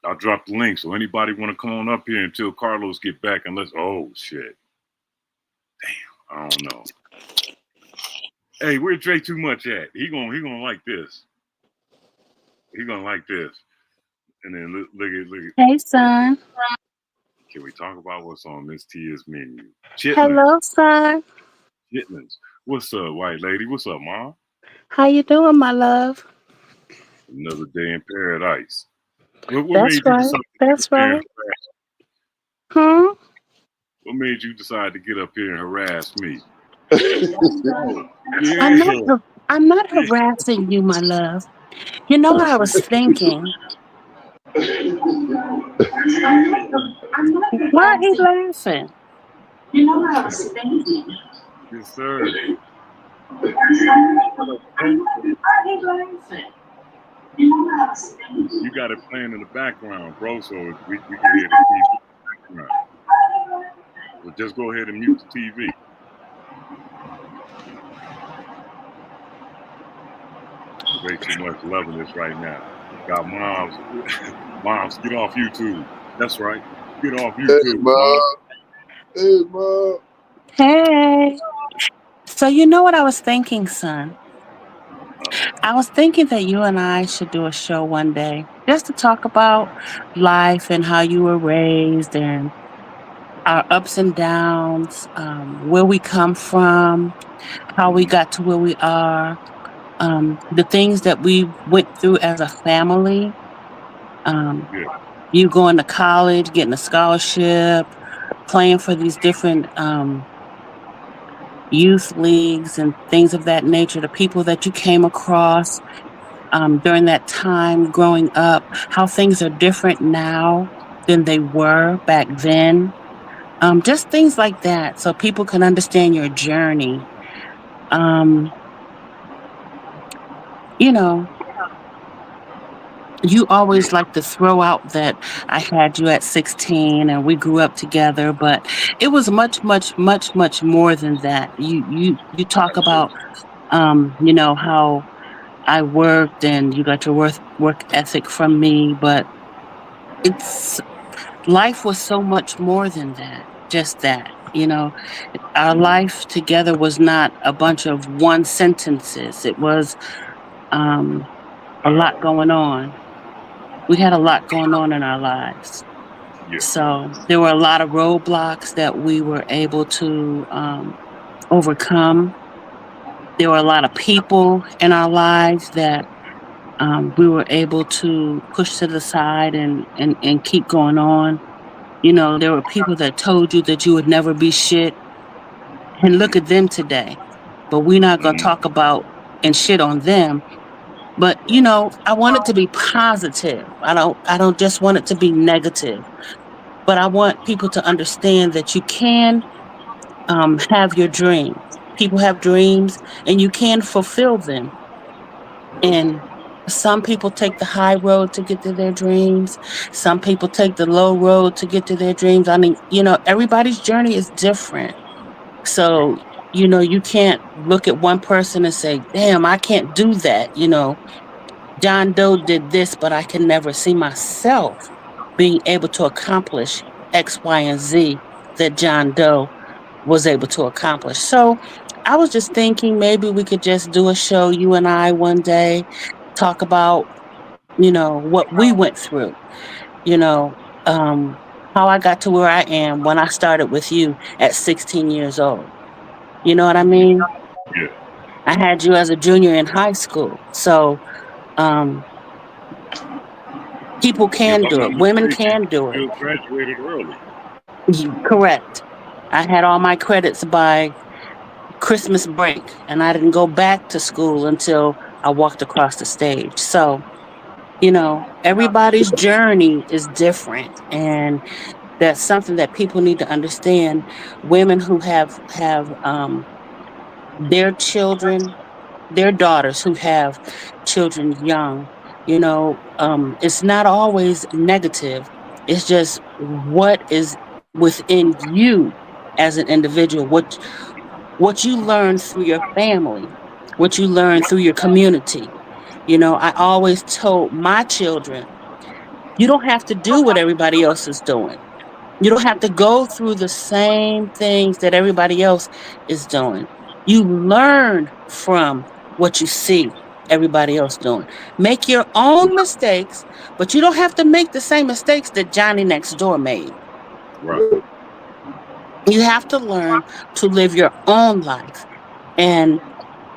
I'll drop the link, so anybody want to come on up here until Carlos get back, and oh shit. Damn, I don't know. Hey, where Dre Too Much at? He gonna like this. He gonna like this. And then look at. Hey, son. Can we talk about what's on Miss Tia's menu? Chitlins. Hello, son. Chitlins. What's up, white lady? What's up, Mom? How you doing, my love? Another day in paradise. What That's made you right. decide to get up That's here and right. Hmm. what made you decide to get up here and harass me? I'm not. Yeah. I'm not Yeah. harassing you, my love. You know what I was thinking? Why are he laughing? You know what I was thinking? Yes, sir. Why are he laughing? You know what I was thinking? You got it playing in the background, bro, so we can hear the TV in the background. So just go ahead and mute the TV. Way too much loving this right now. Got moms. Moms, get off YouTube. That's right. Get off YouTube, Mom. Hey, Mom. Hey. So you know what I was thinking, son? I was thinking that you and I should do a show one day just to talk about life and how you were raised and our ups and downs, where we come from, how we got to where we are, the things that we went through as a family. Um, Yeah. you going to college, getting a scholarship, playing for these different youth leagues and things of that nature, the people that you came across during that time growing up, how things are different now than they were back then. Just things like that, so people can understand your journey. Um, you know, you Yeah. always like to throw out that I had you at 16 and we grew up together, but it was much, much, much, much more than that. You talk about how I worked and you got your work ethic from me, but it's life was so much more than that. Just that, our life together was not a bunch of one sentences. It was a lot going on. We had a lot going on in our lives. Yeah. So there were a lot of roadblocks that we were able to overcome. There were a lot of people in our lives that we were able to push to the side and keep going on. There were people that told you that you would never be shit. And look at them today. But we're not going to talk about and shit on them. But I want it to be positive. I don't just want it to be negative. But I want people to understand that you can have your dreams. People have dreams and you can fulfill them. And some people take the high road to get to their dreams. Some people take the low road to get to their dreams. I mean, everybody's journey is different. So, you can't look at one person and say, damn, I can't do that. John Doe did this, but I can never see myself being able to accomplish X, Y, and Z that John Doe was able to accomplish. So I was just thinking maybe we could just do a show, you and I, one day, talk about, what we went through, you know, um, how I got to where I am when I started with you at 16 years old. You know what I mean? Yeah. I had you as a junior in high school. So um, people If can I'm do not it. Women mistaken, can do it. you graduated early. Correct. I had all my credits by Christmas break, and I didn't go back to school until I walked across the stage. So, everybody's journey is different, and that's something that people need to understand. Women who have their children, their daughters who have children young, it's not always negative. It's just what is within you as an individual, what you learn through your family, what you learn through your community. I always told my children, you don't have to do what everybody else is doing. You don't have to go through the same things that everybody else is doing. You learn from what you see everybody else doing. Make your own mistakes, but you don't have to make the same mistakes that Johnny next door made. Right. You have to learn to live your own life. And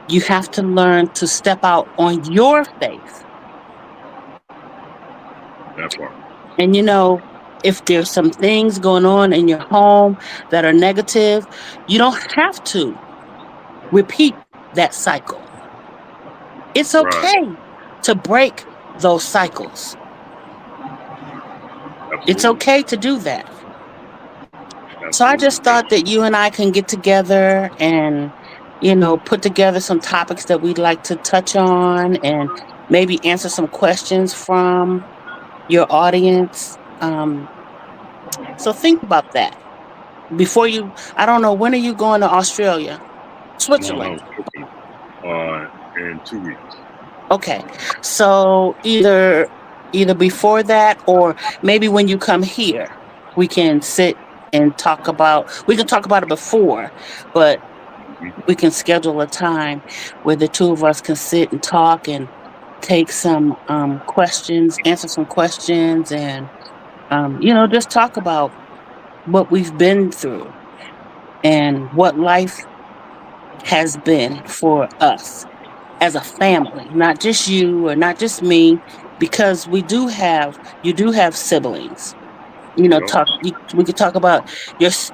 you have to learn to step out on your faith. That part. And if there's some things going on in your home that are negative, you don't have to repeat that cycle. It's okay to break those cycles. Absolutely. It's okay to do that. Absolutely. So I just thought that you and I can get together and, put together some topics that we'd like to touch on and maybe answer some questions from your audience. So think about that. Before I don't know, when are you going to Australia? Switzerland. No, in 2 weeks. Okay. So either before that or maybe when you come here, we can sit and we can talk about it before, but we can schedule a time where the two of us can sit and talk and take some questions, answer some questions, and just talk about what we've been through and what life has been for us as a family, not just you or not just me, because you do have siblings. We could talk about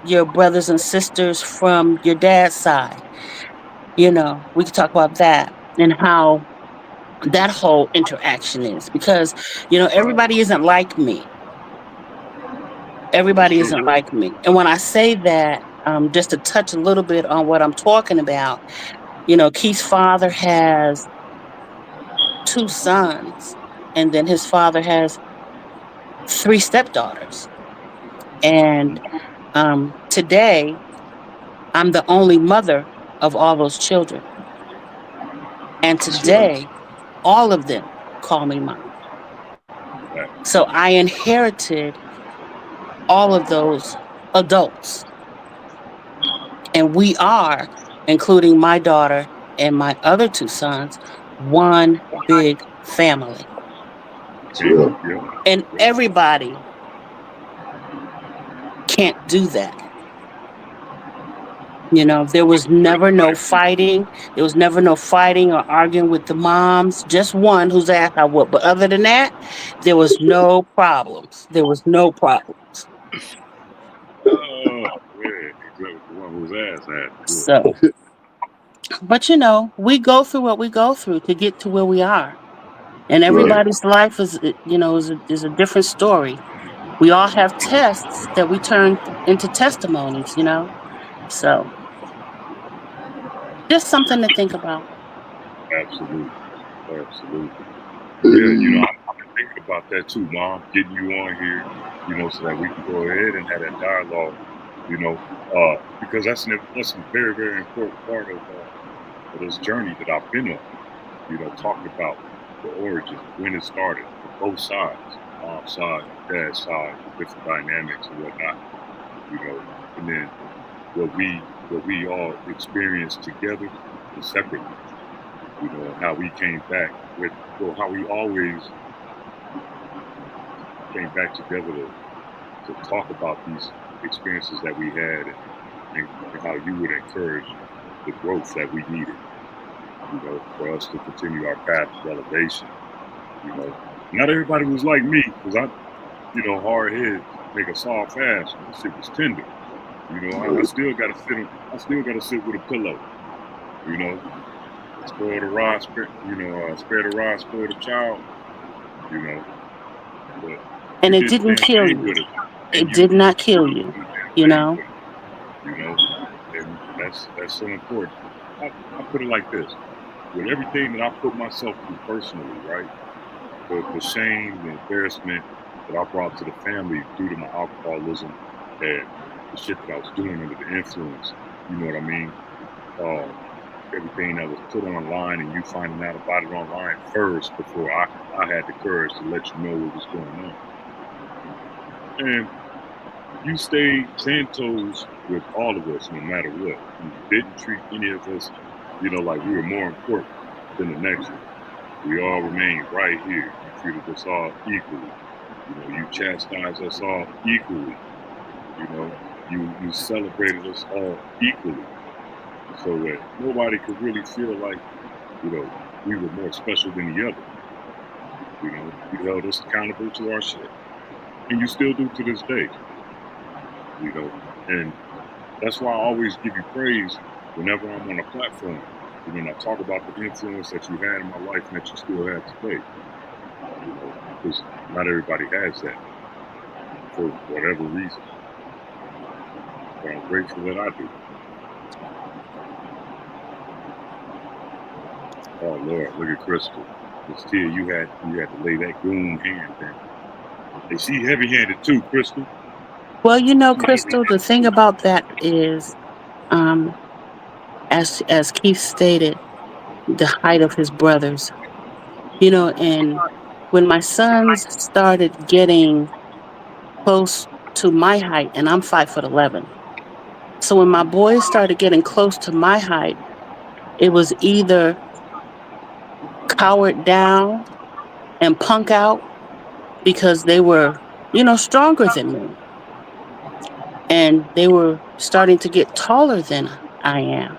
your brothers and sisters from your dad's side. We could talk about that and how that whole interaction is, because everybody isn't like me. Everybody isn't like me. And when I say that, just to touch a little bit on what I'm talking about, Keith's father has 2 sons, and then his father has 3 stepdaughters. And today, I'm the only mother of all those children. And today, all of them call me mom. So I inherited all of those adults. And we are, including my daughter and my other 2 sons, one big family. And everybody can't do that. There was never no fighting. There was never no fighting or arguing with the moms. Just one whose ass I whooped. But other than that, there was no problems. There was no problems. Oh, yeah. Exactly. The one whose ass had. So, but we go through what we go through to get to where we are. And everybody's life is a different story. We all have tests that we turn into testimonies, So, just something to think about. Absolutely. Yeah, I've been thinking about that too, Mom. Getting you on here, so that we can go ahead and have that dialogue, because that's a very, very important part of this journey that I've been on. Talking about the origin, when it started, both sides, mom's side, dad's side, different dynamics and whatnot, and then what we all experienced together and separately, how we came back how we always came back together to talk about these experiences that we had and how you would encourage the growth that we needed, for us to continue our path to elevation. Not everybody was like me, because I, hard head, make a soft ass. This shit was tender. I still gotta sit with a pillow. Spare the rod, spare the rod, spare the child. But and it didn't kill you. It did not kill you. And that's so important. I put it like this: with everything that I put myself through personally, right? The shame, the embarrassment that I brought to the family due to my alcoholism and the shit that I was doing under the influence, you know what I mean? Everything that was put online and you finding out about it online first before I had the courage to let you know what was going on. And you stayed 10 toes with all of us no matter what. You didn't treat any of us, like we were more important than the next one. We all remained right here. You treated us all equally. You chastised us all equally. You celebrated us all equally. so that nobody could really feel like, we were more special than the other. You held us accountable to our shit, and you still do to this day. And that's why I always give you praise whenever I'm on a platform. And I talk about the influence that you had in my life and that you still have today. Because not everybody has that for whatever reason. But I'm grateful that I do. Oh Lord, look at Crystal. Miss Tia, you had to lay that goon hand down. And she heavy-handed too, Crystal. Well, Crystal, the thing about that is, as Keith stated, the height of his brothers. And when my sons started getting close to my height, and I'm 5'11". So when my boys started getting close to my height, it was either cowered down and punk out because they were, stronger than me. And they were starting to get taller than I am.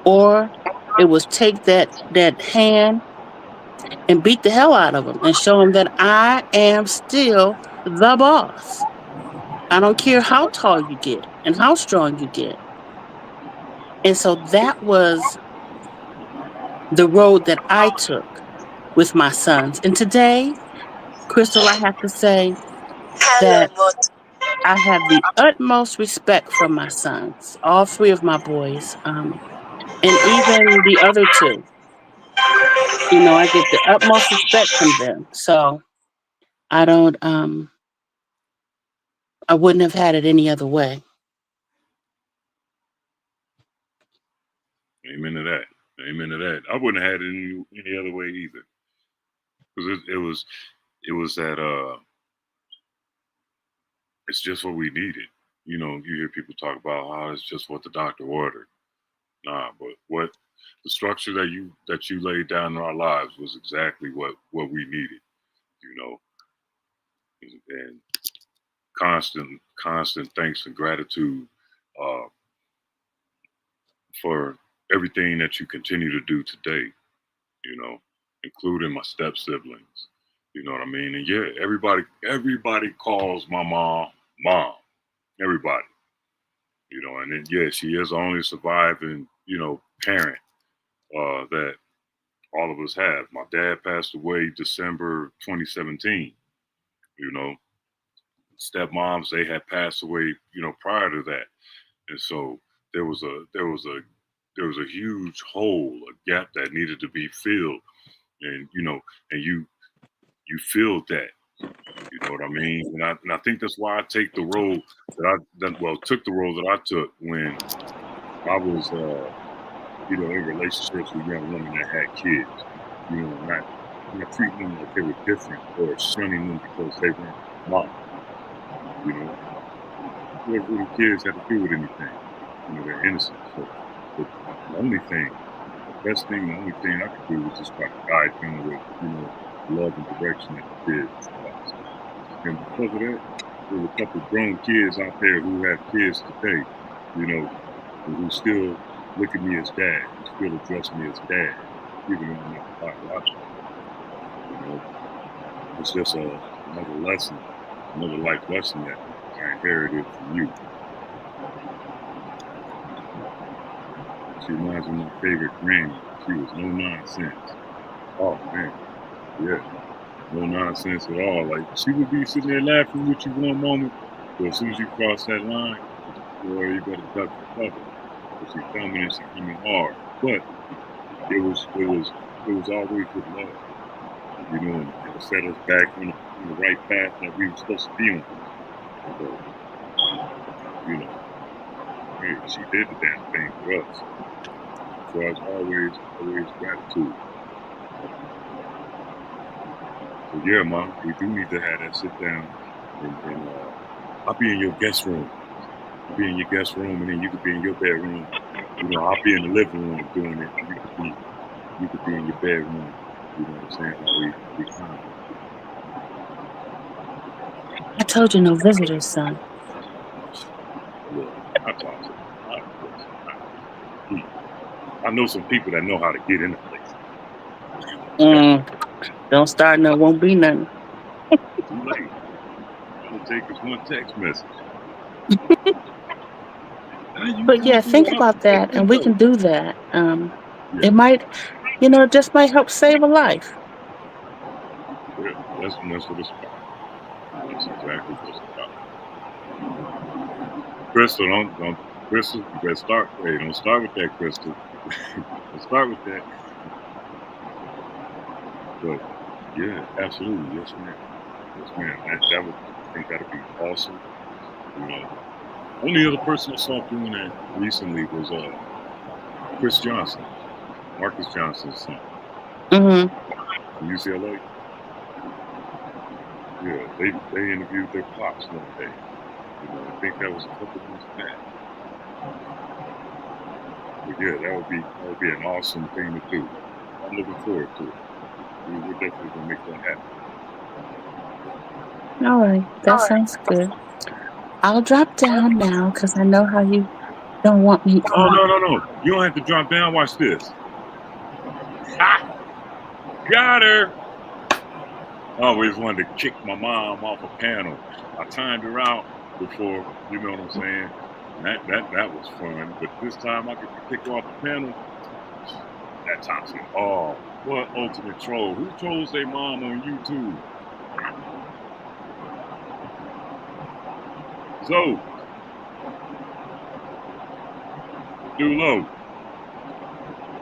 Or it was take that hand and beat the hell out of them and show them that I am still the boss. I don't care how tall you get and how strong you get. And so that was the road that I took with my sons. And today, Crystal, I have to say that I have the utmost respect for my sons, all three of my boys, and even the other two. I get the utmost respect from them. So I don't, I wouldn't have had it any other way. Amen to that. Amen to that. I wouldn't have had it any other way either. Because it was that it's just what we needed. You hear people talk about how it's just what the doctor ordered. Nah, but what the structure that you laid down in our lives was exactly what we needed. And constant thanks and gratitude for everything that you continue to do today. Including my step siblings. You know what I mean? And yeah, everybody calls my mom. Everybody. And then yeah, she is the only surviving, parent that all of us have. My dad passed away December 2017. Stepmoms, they had passed away, prior to that. And so there was a huge hole, a gap that needed to be filled. And and you feel that. You know what I mean? And I think that's why I take the role took the role that I took when I was in relationships with young women that had kids. Not treating them like they were different or shunning them because they weren't mom. What little kids had to do with anything. They're innocent. So the only thing, the best thing, the only thing I could do was just try to guide them with, love and direction that the kids. And because of that, there's a couple of grown kids out there who have kids today, and who still look at me as dad, who still address me as dad, even though I'm not biological. It's just another lesson, another life lesson that I inherited from you. She reminds me of my favorite granny. She was no nonsense. Oh man, yeah. No nonsense at all. Like, she would be sitting there laughing with you one moment, but as soon as you cross that line, boy, you better duck the cover. But she's coming and she's coming hard. But it was always with love. And it set us back on the right path that we were supposed to be on. So, hey, she did the damn thing for us. So it's always gratitude. So yeah, Mom, we do need to have that sit down, and I'll be in your guest room. I'll be in your guest room, and then you could be in your bedroom. I'll be in the living room doing it. You could be in your bedroom. You know what I'm saying? We kind I told you no visitors, son. Look, I talk to them. compete. I know some people that know how to get into places. Don't start, no, won't be nothing. Too late. All it takes is one text message. But yeah, think about that, and we can do that. It might, just might help save a life. Yeah, that's what it's about. That's exactly what it's about. Crystal, Crystal, you better start. Hey, don't start with that, Crystal. Don't start with that. But yeah, absolutely, yes, ma'am. Yes, ma'am. I think that'd be awesome. Only other person I saw doing that recently was Chris Johnson, Marcus Johnson's son. Mm-hmm. From UCLA. Yeah, they interviewed their pops one day. I think that was a couple months back. But yeah, that would be an awesome thing to do. I'm looking forward to it. We're definitely gonna make that happen. All right, that sounds good. I'll drop down now because I know how you don't want me. Oh no! You don't have to drop down. Watch this. Ha! Got her. I always wanted to kick my mom off a panel. I timed her out before, you know what I'm saying? And that was fun. But this time I could kick her off the panel. That time said, oh, what ultimate troll? Who trolls their mom on YouTube? So, Dulo,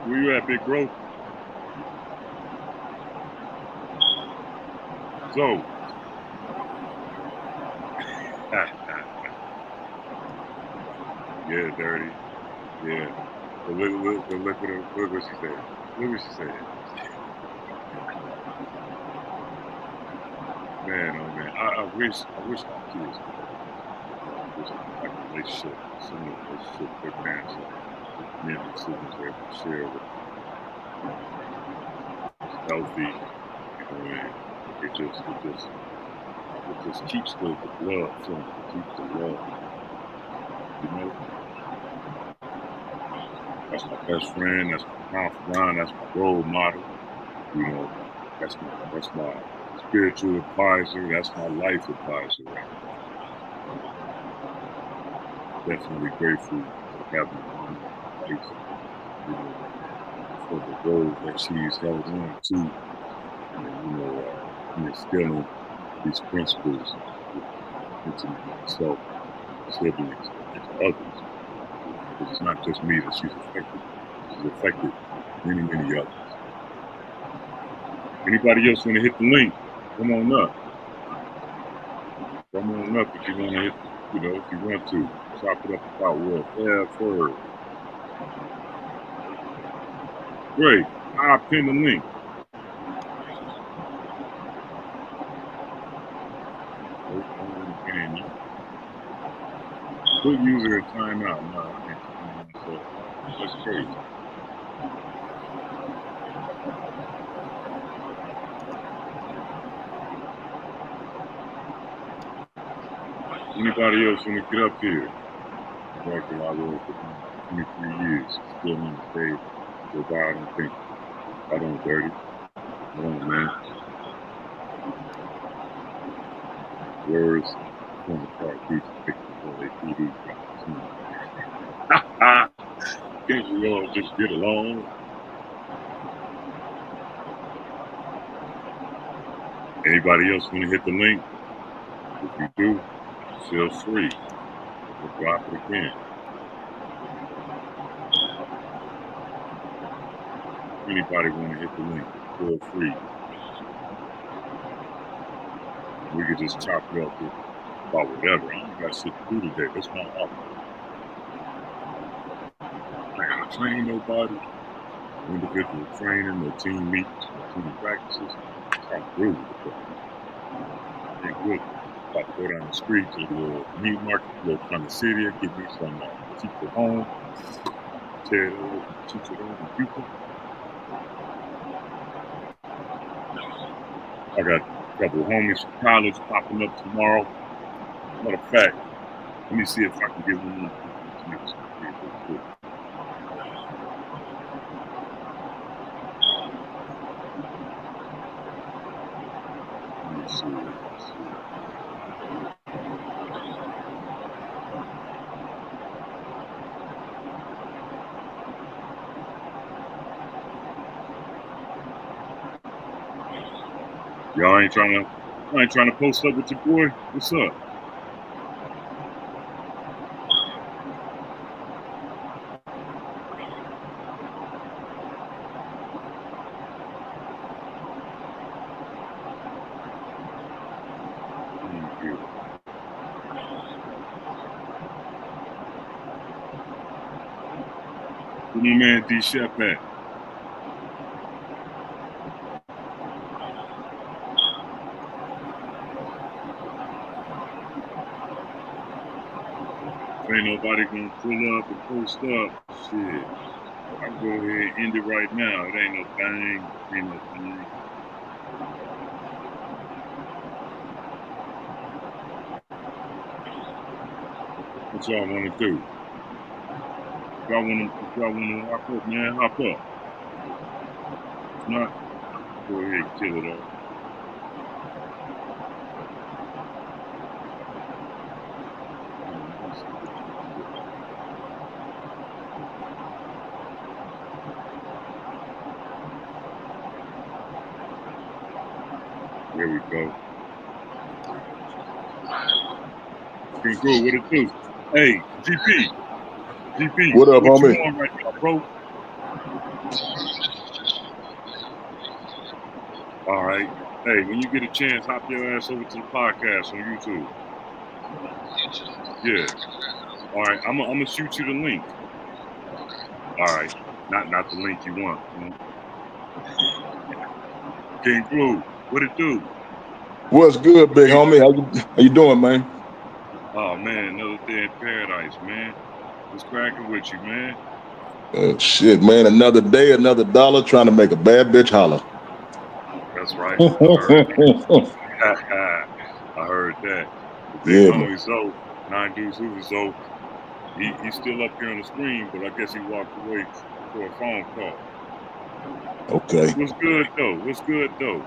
where you at, big bro? So, yeah, dirty. Yeah. But look what she said. Look what she said. Man, oh man. I wish my kids could like a relationship, similar relationship with their parents, men and siblings they can share with healthy, and it just keeps the blood flowing, it keeps the love. That's my best friend, that's my confidant, that's my role model. That's my spiritual advisor, that's my life advisor. Definitely grateful to have my mom in life, for the role that she's held on to, and instilling these principles into myself, siblings, and others. Because it's not just me that she's affected. She's affected many, many others. Anybody else want to hit the link? Come on up. Come on up if you want to hit, if you want to. Chop it up about whatever. Great. I'll pin the link. Put user in timeout. No, I can't find myself. That's crazy. Anybody else want to get up here? Like I was for 23 years, still on the stage. So I don't think. I don't dirty. Come on, man. Words from the car keeps picking for the PD. Can't we all just get along? Anybody else want to hit the link? If you do, feel free. We'll drop it again. Anybody want to hit the link? Feel free. We could just chop it up about whatever. I don't got shit to do today. That's my office. I gotta train nobody. Individual training, no team meetings, no team practices. I'm through with it. Ain't good. About to go down the street to the meat market, go down the city, get me some teach at home, tear it over, teach it over to people. I got a couple of homies from college popping up tomorrow. Matter of fact, let me see if I can get one of them next week. Y'all ain't trying to post up with your boy? What's up? Where my man D Chef at? Ain't nobody gonna pull up and post up. Shit. I can go ahead and end it right now. It ain't no thing. Ain't no thing. What y'all wanna do? Y'all wanna hop up, man? Hop up. If not, go ahead and kill it off. There we go. King Crew, what it do? Hey, GP. What up, what homie? you on right now, bro? All right. Hey, when you get a chance, hop your ass over to the podcast on YouTube. Yeah. All right. I'm gonna shoot you the link. All right. Not the link you want. King Crew, what it do? What's good, big homie? How you doing, man? Oh man, another day in paradise, man. What's cracking with you, man? Shit, man. Another day, another dollar, trying to make a bad bitch holler. That's right. I heard that. The big Yeah, homie Zoe, 9 Deuce Hoover Zoe, he's still up here on the screen, but I guess he walked away for a phone call. Okay. What's good though?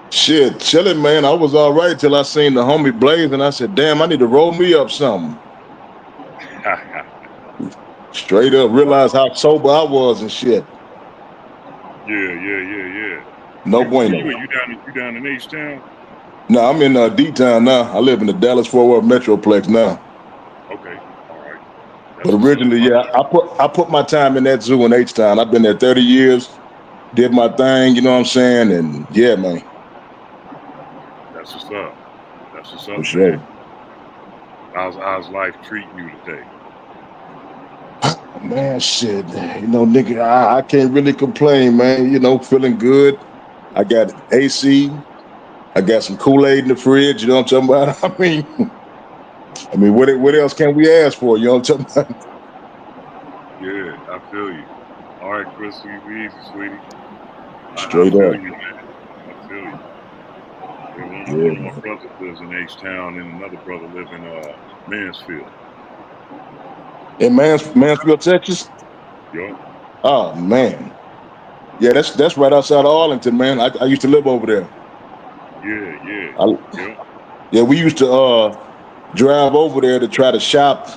Shit, chilling, man. I was all right till I seen the homie Blaze, and I said, damn, I need to roll me up something. Straight up, realized how sober I was and shit. Yeah. No Where bueno. you down in H-Town? No, I'm in D-Town now. I live in the Dallas-Fort Worth Metroplex now. Okay, all right. But originally, yeah, I put my time in that zoo in H-Town. I've been there 30 years, did my thing, you know what I'm saying? And yeah, man. That's what's up. For Man. sure. How's life treating you today? Man, shit, you know, nigga, I can't really complain, man. You know, feeling good. I got AC. I got some Kool-Aid in the fridge. You know what I'm talking about? I mean, what else can we ask for? You know what I'm talking about? Yeah, I feel you. All right, Crystal, you be easy, sweetie. Straight I feel up. you, man. I feel you. Yeah, Yeah, one of my man. brothers lives in H-Town, and another brother lives in Mansfield. In Mansfield, Texas? Yo. Oh man. Yeah, that's right outside of Arlington, man. I used to live over there. Yeah. Yeah, we used to drive over there to try to shop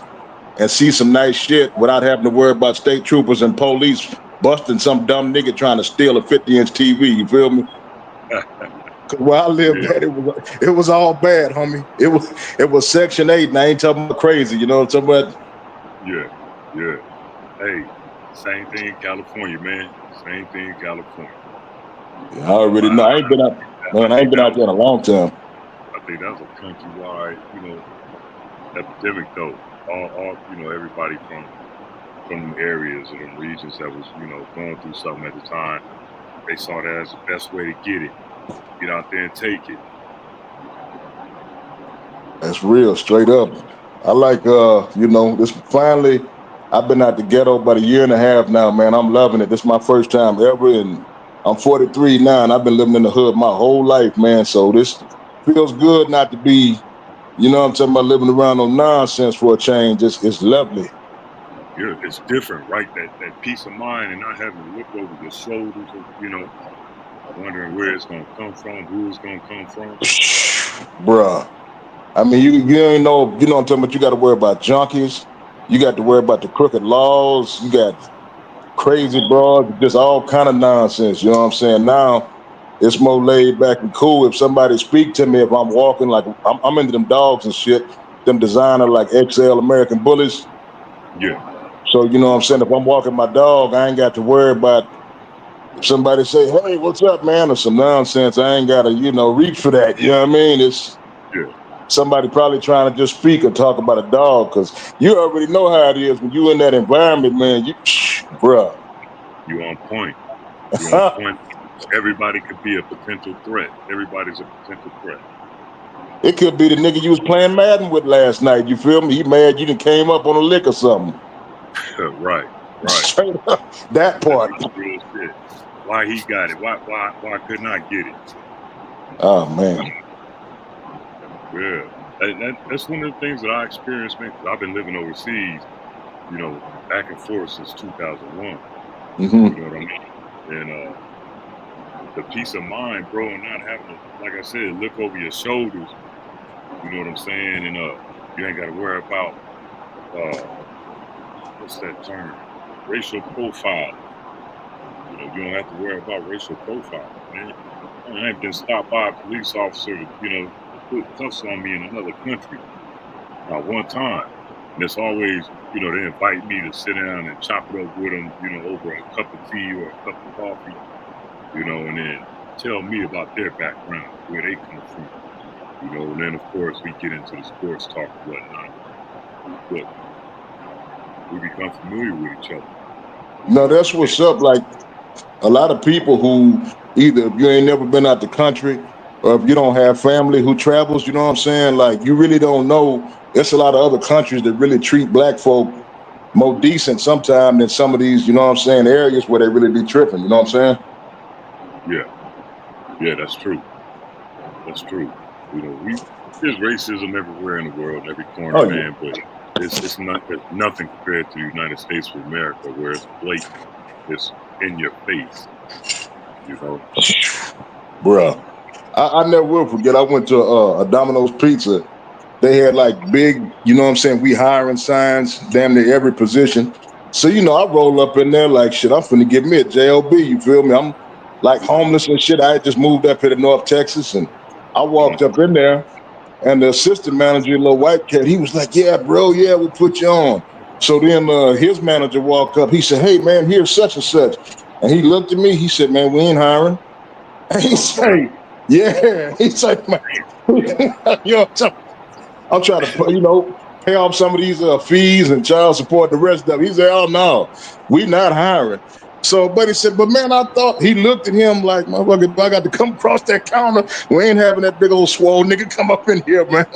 and see some nice shit without having to worry about state troopers and police busting some dumb nigga trying to steal a 50-inch TV. You feel me? Cause where I lived at, it was all bad, homie. It was Section 8, and I ain't talking about crazy. You know what I'm talking about? Yeah. Hey, same thing in California, man. Same thing in California. Yeah, I already know. I ain't been out, man. I ain't been out there in a long time. I think that was a countrywide, epidemic though. All everybody from them areas or them regions that was, going through something at the time, they saw that as the best way to get it. Get out there and take it. That's real, straight up. I like, this finally, I've been out the ghetto about a year and a half now, man. I'm loving it. This is my first time ever, and I'm 43 now, and I've been living in the hood my whole life, man. So this feels good not to be, you know what I'm talking about, living around no nonsense for a change. It's lovely. Yeah, it's different, right? That peace of mind and not having to look over your shoulders, wondering where it's gonna come from, who it's gonna come from. Bruh. I mean, you ain't know, you know what I'm talking about? You got to worry about junkies. You got to worry about the crooked laws. You got crazy broads, just all kind of nonsense. You know what I'm saying? Now, it's more laid back and cool. If somebody speak to me, if I'm walking, like I'm into them dogs and shit, them designer like XL American Bullies. Yeah. So you know what I'm saying? If I'm walking my dog, I ain't got to worry about if somebody say, "Hey, what's up, man?" or some nonsense. I ain't gotta, reach for that. You know what I mean? It's somebody probably trying to just speak or talk about a dog, because you already know how it is when you in that environment, man. Bruh. You on point. You on point. Everybody could be a potential threat. Everybody's a potential threat. It could be the nigga you was playing Madden with last night. You feel me? He mad you done came up on a lick or something. Right. Straight up, that part. That's real shit. Why he got it? Why couldn't I get it? Oh man. Yeah. That's one of the things that I experienced, man, because I've been living overseas, back and forth since 2001. Mm-hmm. You know what I mean? And the peace of mind, bro, and not having to, like I said, look over your shoulders. You know what I'm saying? And you ain't got to worry about what's that term? Racial profile. You don't have to worry about racial profile, man. I ain't been stopped by a police officer to, put cuffs on me in another country. Not one time. And it's always, they invite me to sit down and chop it up with them, over a cup of tea or a cup of coffee, and then tell me about their background, where they come from. And then of course we get into the sports talk and whatnot. But we become familiar with each other. No, that's what's up. Like a lot of people who either if you ain't never been out the country or if you don't have family who travels, you know what I'm saying? Like you really don't know. There's a lot of other countries that really treat black folk more decent sometimes than some of these, areas where they really be tripping. You know what I'm saying? Yeah, that's true. That's true. There's racism everywhere in the world, every corner, man. But it's nothing compared to the United States of America, where it's blatant, it's in your face. Bruh, I never will forget. I went to a Domino's Pizza. They had like big, we hiring signs, damn near every position. So, I roll up in there like, shit, I'm finna give me a JOB, you feel me? I'm like homeless and shit. I had just moved up here to North Texas, and I walked up in there, and the assistant manager, a little white cat, he was like, yeah, bro, yeah, we'll put you on. So then his manager walked up. He said, hey, man, here's such and such. And he looked at me. He said, man, we ain't hiring. And he said, yeah. He said, man, I'm trying to, pay off some of these fees and child support, the rest of it. He said, oh, no, we not hiring. So, but he said, but man, I thought, he looked at him like, motherfucker, if I got to come across that counter, we ain't having that big old swole nigga come up in here, man.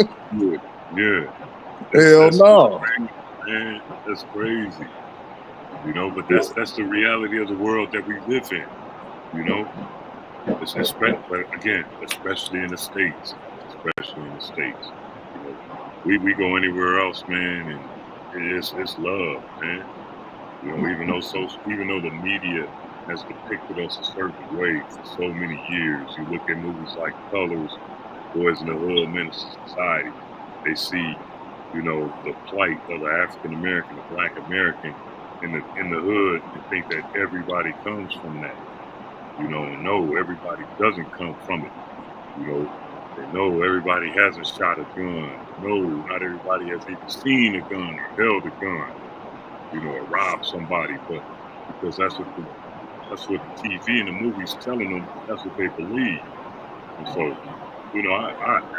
Yeah. Hell no. Man, that's crazy. But that's the reality of the world that we live in. But again, especially in the States. We go anywhere else, man, and it's love, man. Even though the media has depicted us a certain way for so many years, you look at movies like Colors, Boys in the Hood, Menace to Society, they see, the plight of the African American, the Black American in the hood, and think that everybody comes from that. No, everybody doesn't come from it. And no, everybody hasn't shot a gun. No, not everybody has even seen a gun or held a gun, or robbed somebody. But because that's what the TV and the movies telling them, that's what they believe. And so,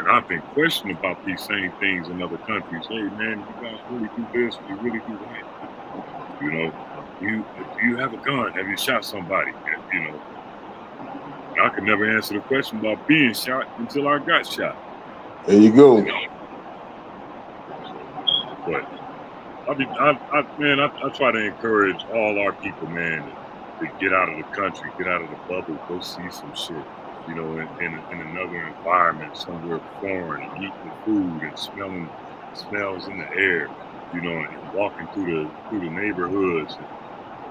I've been questioning about these same things in other countries. Hey, man, you guys really do this? You really do that? Do you have a gun? Have you shot somebody? I could never answer the question about being shot until I got shot. There you go. But I try to encourage all our people, man, to get out of the country, get out of the bubble, go see some shit. In another environment, somewhere foreign, and eating the food and smelling smells in the air, and walking through the neighborhoods,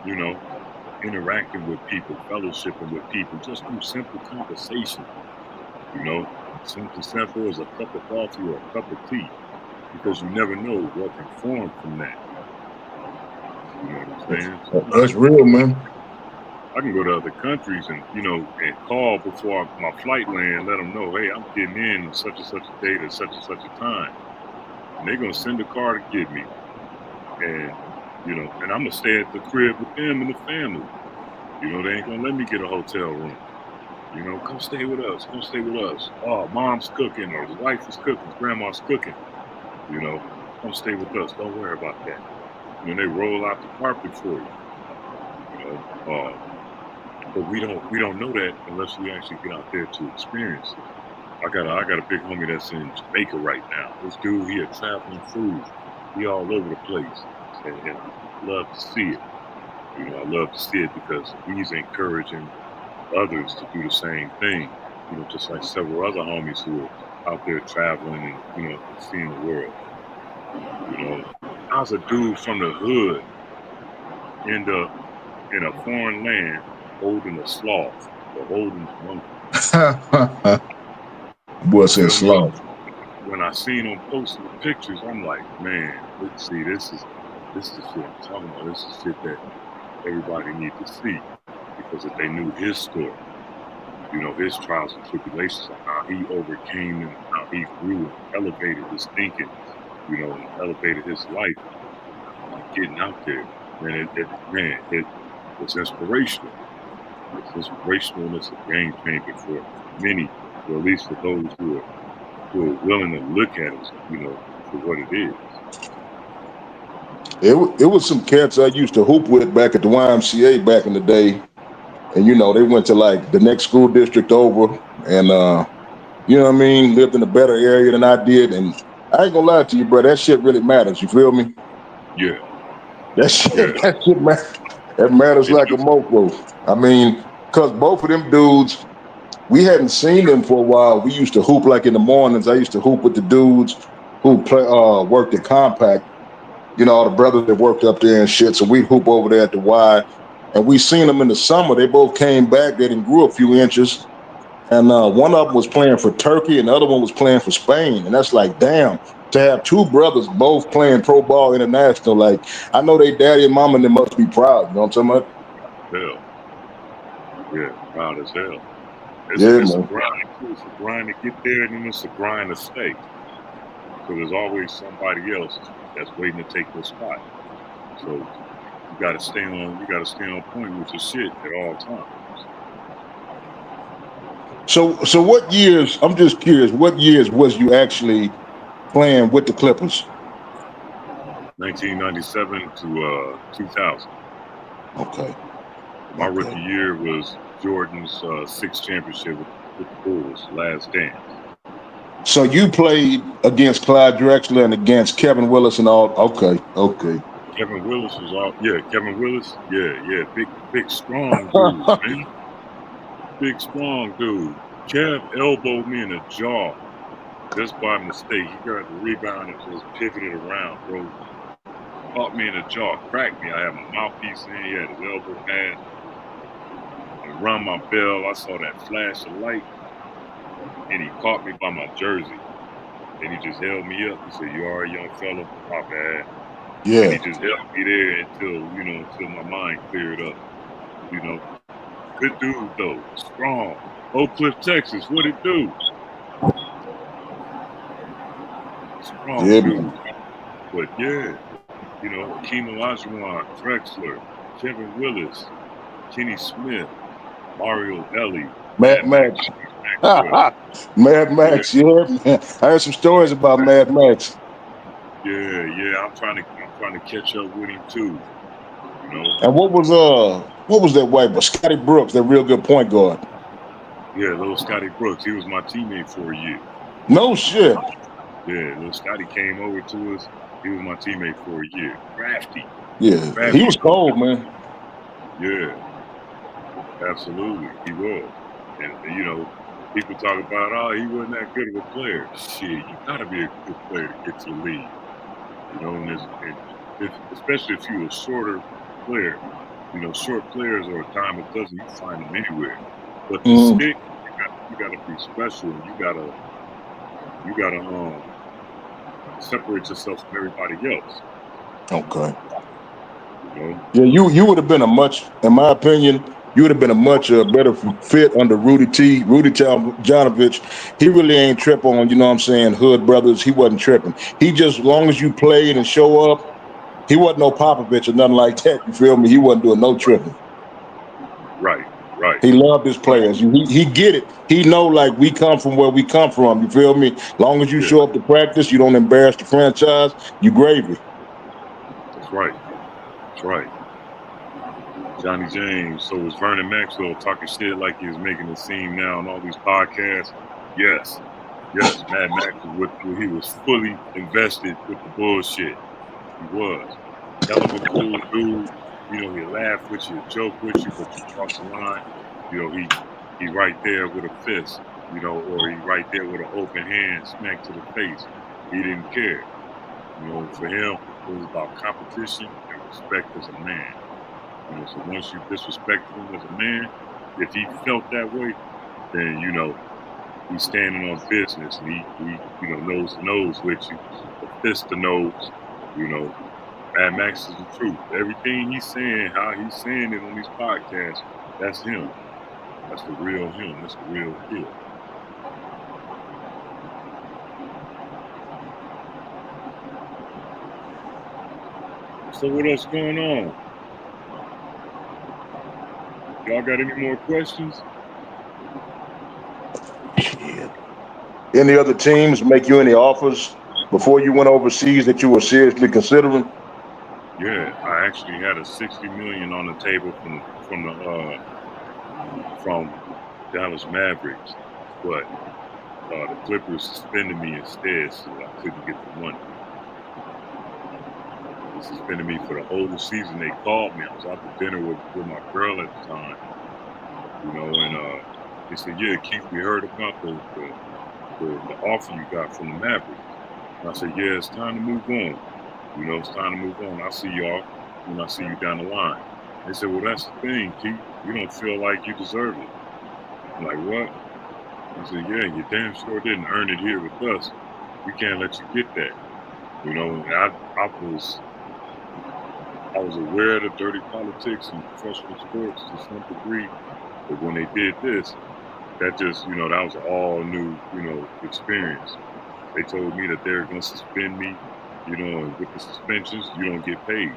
and, interacting with people, fellowshipping with people, just through simple conversation. Simple as a cup of coffee or a cup of tea, because you never know what can form from that. You know what I'm saying? That's real, man. I can go to other countries and, you know, and call before my flight land, let them know, hey, I'm getting in on such and such a date at such and such a time. And they're going to send a car to get me. And, you know, and I'm going to stay at the crib with them and the family. You know, they ain't going to let me get a hotel room. You know, come stay with us. Come stay with us. Oh, mom's cooking or the wife is cooking, grandma's cooking. You know, come stay with us. Don't worry about that. You know, they roll out the carpet for you. You know, but we don't know that unless we actually get out there to experience it. I got a big homie that's in Jamaica right now. This dude, he a traveling food. He all over the place, and I love to see it. You know, I love to see it because he's encouraging others to do the same thing. You know, just like several other homies who are out there traveling and, you know, seeing the world. You know, I was a dude from the hood end up in a foreign land holding a sloth or holding a monkey. What's in sloth? When I seen him posting the pictures, I'm like, man, let's see, this is shit I'm talking about. This is shit that everybody needs to see, because if they knew his story, you know, his trials and tribulations, and how he overcame and how he grew and elevated his thinking, you know, and elevated his life, getting out there, man, it's inspirational. It's inspirational, and it's a game changer for many, or at least for those who are willing to look at it, you know, for what it is. It was some cats I used to hoop with back at the YMCA back in the day, and you know, they went to like the next school district over, and you know what I mean, lived in a better area than I did, and I ain't gonna lie to you, bro, that shit really matters. You feel me? Yeah. That shit matters. That matters like a mofo. I mean, cause both of them dudes, we hadn't seen them for a while. We used to hoop like in the mornings. I used to hoop with the dudes who worked at Compact. You know, all the brothers that worked up there and shit. So we hoop over there at the Y, and we seen them in the summer. They both came back. They done grew a few inches, and one of them was playing for Turkey, and the other one was playing for Spain. And that's like, damn, to have two brothers both playing pro ball international. Like, I know they daddy and mama, and they must be proud. You know what I'm talking about? Hell. Yeah, proud as hell. It's a grind. It's a grind to get there, and then it's a grind to stay. So there's always somebody else that's waiting to take your spot. So you gotta stay on point with your shit at all times. So what years, I'm just curious, what years was you actually playing with the Clippers? 1997 to 2000. Okay. My rookie year was Jordan's sixth championship with the Bulls, Last Dance. So you played against Clyde Drexler and against Kevin Willis and all. Okay. Kevin Willis was all. Yeah, Kevin Willis. Yeah. Big strong dude, man. Big strong dude. Kev elbowed me in the jaw just by mistake. He got the rebound and just pivoted around, bro. Caught me in the jaw, cracked me. I had my mouthpiece in. He had his elbow pad. And rung my bell. I saw that flash of light, and he caught me by my jersey. And he just held me up. He said, "You are a young fella, my bad." Yeah. And he just held me there until my mind cleared up. You know, good dude though, strong. Oak Cliff, Texas, what it do? Strong dude. But yeah, you know, Hakeem Olajuwon, Drexler, Kevin Willis, Kenny Smith, Mario Elie, Mad Max. Mad Max, yeah. I heard some stories about Mad Max. Yeah. I'm trying to catch up with him too. You know. And what was that white boy? Scotty Brooks, that real good point guard. Yeah, little Scotty Brooks. He was my teammate for a year. No shit. Yeah, little Scotty came over to us. He was my teammate for a year. Crafty. Yeah, Crafty. He was cold, man. Yeah, absolutely, he was. And you know, people talk about, oh, he wasn't that good of a player. Shit, you gotta be a good player to get to the league. You know, and especially if you're a shorter player. You know, short players are a dime a dozen. You find them anywhere. But the stick, you gotta be special. And you gotta separate yourself from everybody else. Okay. You know? Yeah, you would have been in my opinion, you you would have been a much better fit under Rudy Jonovich. He really ain't tripping on, you know what I'm saying, hood brothers. He wasn't tripping. He just, as long as you played and show up, he wasn't no Popovich or nothing like that. You feel me? He wasn't doing no tripping. Right. He loved his players. He get it. He know, like, we come from where we come from. You feel me? Long as you show up to practice, you don't embarrass the franchise, you gravy. That's right. Johnny James. So was Vernon Maxwell talking shit like he was making it seem now on all these podcasts? Yes. Mad Max he was fully invested with the bullshit. He was. Hell of a cool dude. You know, he laugh with you, joke with you, but you cross the line. You know, he right there with a fist, you know, or he right there with an open hand, smack to the face. He didn't care. You know, for him, it was about competition and respect as a man. You know, so once you disrespect him as a man, if he felt that way, then, you know, he's standing on business and he you know, nose to nose with you, fist to nose, you know. Mad Max is the truth. Everything he's saying, how he's saying it on these podcasts, that's him. That's the real him. That's the real kid. So what else going on? Y'all got any more questions? Any other teams make you any offers before you went overseas that you were seriously considering? Yeah, I actually had a $60 million on the table from Dallas Mavericks, but the Clippers suspended me instead, so I couldn't get the money. They suspended me for the whole season. They called me. I was out to dinner with my girl at the time, you know, and they said, "Yeah, Keith, we heard about the offer you got from the Mavericks." And I said, "Yeah, it's time to move on. You know, it's time to move on. I'll see y'all when I see you down the line." They said, "Well, that's the thing, Keith. You don't feel like you deserve it." I'm like, "What?" I said, "Yeah, you damn sure didn't earn it here with us. We can't let you get that." You know, and I was aware of the dirty politics in professional sports to some degree, but when they did this, that just, you know, that was an all new, you know, experience. They told me that they're going to suspend me, you know, and with the suspensions, you don't get paid.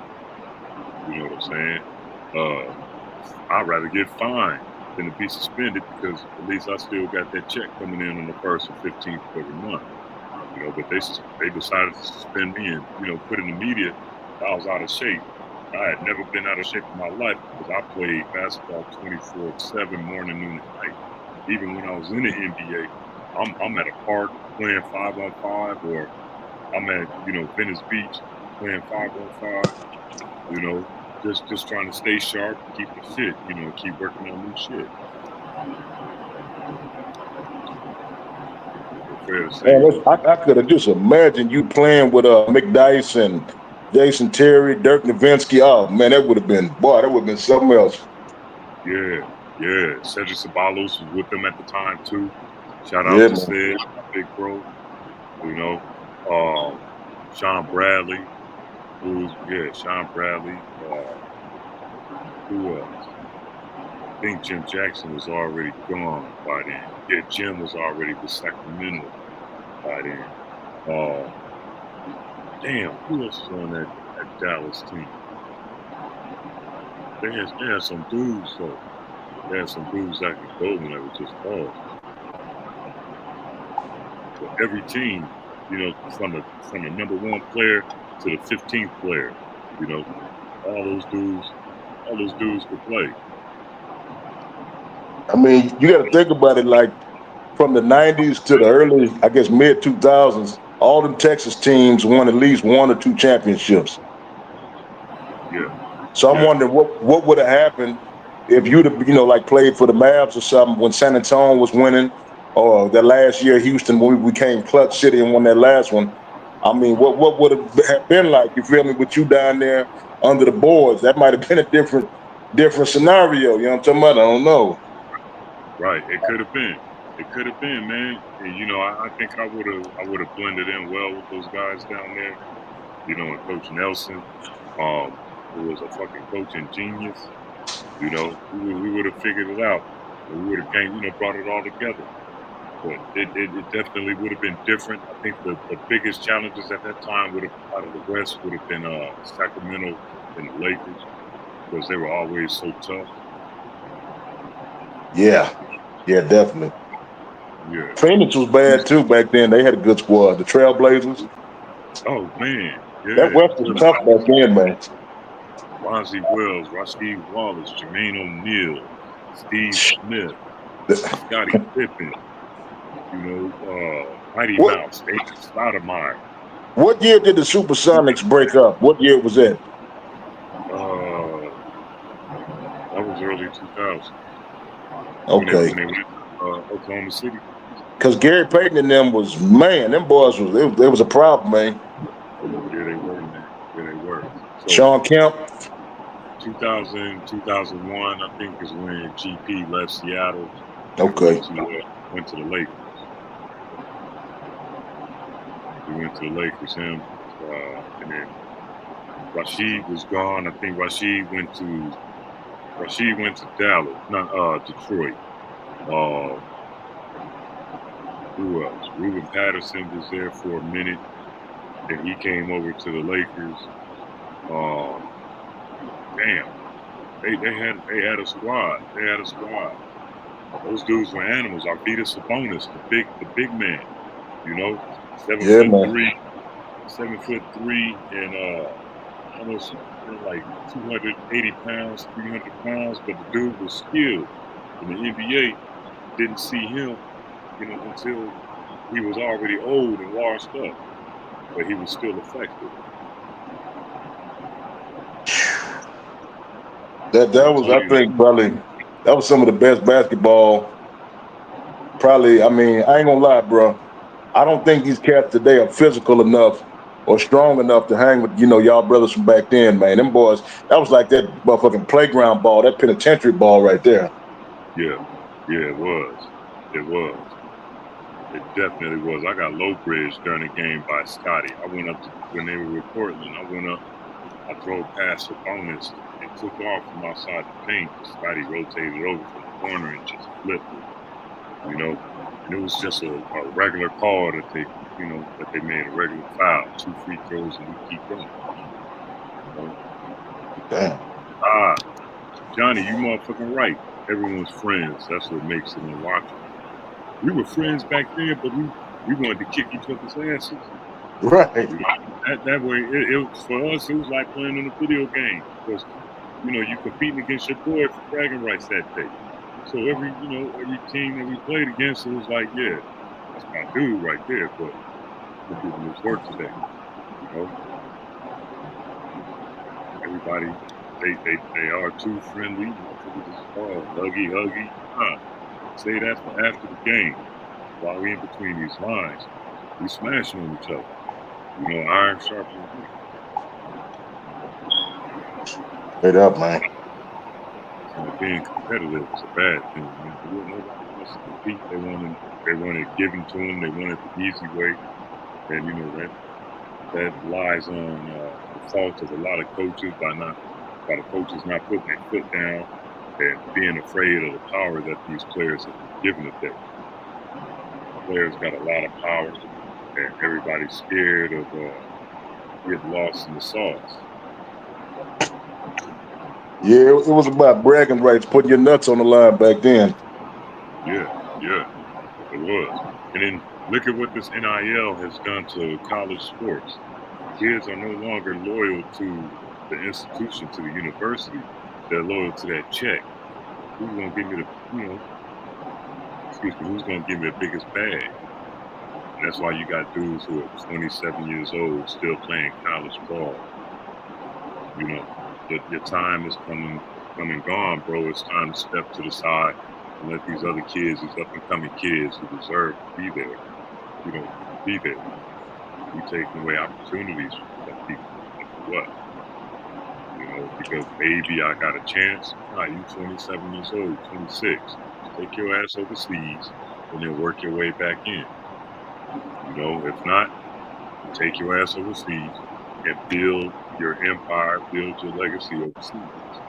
You know what I'm saying? I'd rather get fined than to be suspended because at least I still got that check coming in on the 1st or 15th of every month. You know, but they decided to suspend me and, you know, put in the media I was out of shape. I had never been out of shape in my life because I played basketball 24/7, morning, noon, and night. Even when I was in the NBA, I'm at a park playing 5-on-5, or I'm at, you know, Venice Beach playing 5-on-5. You know, just trying to stay sharp, keep the shit, you know, keep working on new shit. Fair to say. Man, I could have just imagined you playing with Mick Dyson, Jason Terry, Dirk Nowitzki. Oh man, that would have been something else. Yeah. Cedric Ceballos was with them at the time too. Shout out to Sid, big bro. You know, Sean Bradley. Sean Bradley. Who else? I think Jim Jackson was already gone by then. Yeah, Jim was already with Sacramento by then. Damn, who else was on that Dallas team? They had some dudes though. They had some dudes that could go when they were just balls. So every team, you know, from the number 1 player to the 15th player, you know, all those dudes could play. I mean, you got to think about it, like from the 90s to the early, I guess, mid 2000s, all them Texas teams won at least 1 or 2 championships. Yeah. So I'm wondering what would have happened if you'd have, you know, like played for the Mavs or something when San Antonio was winning, or that last year Houston when we became Clutch City and won that last one. I mean, what would have been like? You feel me? With you down there under the boards, that might have been a different scenario. You know what I'm talking about? I don't know. Right. It could have been. It could have been, man. And, you know, I think I would have blended in well with those guys down there. You know, and Coach Nelson, who was a fucking coaching genius. You know, we would have figured it out. We would have came, brought it all together. But it definitely would have been different. I think the biggest challenges at that time would have out of the West would have been Sacramento and the Lakers because they were always so tough. Yeah, definitely. Yeah. Phoenix was bad too back then. They had a good squad. The Trailblazers. Oh man, yeah. That West was tough back then, man. Lonzie Wells, Rasheed Wallace, Jermaine O'Neal, Steve Smith, Scottie Pippen. Mighty Mouse, David Stoudemire. What year did the Supersonics break up? What year was that? That was early 2000. Okay. When they went to Oklahoma City. Because Gary Payton and them was, man, them boys there was a problem, man. Yeah, they were, man. Yeah, they were. So, Sean Kemp. 2000, 2001, I think, is when GP left Seattle. Okay. Went to the Lakers. He went to the Lakers, him. And then Rasheed was gone. I think Rasheed went to Dallas, not Detroit. Who else? Ruben Patterson was there for a minute. Then he came over to the Lakers. Damn. They had a squad. They had a squad. Those dudes were animals. Arvydas Sabonis, the big man. 7'3", and almost like 280 pounds, 300 pounds, but the dude was skilled. And the NBA didn't see him, until he was already old and washed up. But he was still effective. That was, I think, probably that was some of the best basketball. Probably, I mean, I ain't gonna lie, bro. I don't think these cats today are physical enough or strong enough to hang with, y'all brothers from back then, man. Them boys, that was like that motherfucking playground ball, that penitentiary ball right there. Yeah, it was. It was. It definitely was. I got low bridge during the game by Scotty. I went up when they were with Portland. I drove past Sabonis and took off from outside the paint. Scotty rotated over from the corner and just flipped it. And it was just a regular call that they made a regular foul, 2 free throws, and we keep going. Damn. Johnny, you motherfucking right. Everyone's friends. That's what makes it unwatchable. We were friends back then, but we wanted to kick each other's asses. Right. That way, it for us, it was like playing in a video game because you're competing against your boy for bragging rights that day. So every team that we played against, it was like, yeah, that's my dude right there. But we're doing this work today. Everybody, they are too friendly. Huggy. Say that for after the game. While we in between these lines, we smashing on each other. Iron sharpens iron. Straight up, man. Being competitive is a bad thing, man. Nobody wants to compete. They want it given to them. They want it the easy way. And that lies on the fault of a lot of coaches by the coaches not putting their foot down and being afraid of the power that these players have been given today. Players got a lot of power, and everybody's scared of getting lost in the sauce. Yeah, it was about bragging rights, putting your nuts on the line back then. Yeah, it was. And then look at what this NIL has done to college sports. Kids are no longer loyal to the institution, to the university. They're loyal to that check. Who's gonna give me who's gonna give me the biggest bag? And that's why you got dudes who are 27 years old still playing college ball. Your time is coming gone, bro. It's time to step to the side and let these other kids, these up and coming kids who deserve to be there, be there. You're taking away opportunities from people. What? Because maybe I got a chance. Nah, you 27 years old, 26. Take your ass overseas and then work your way back in. If not, take your ass overseas and build your empire, build your legacy overseas.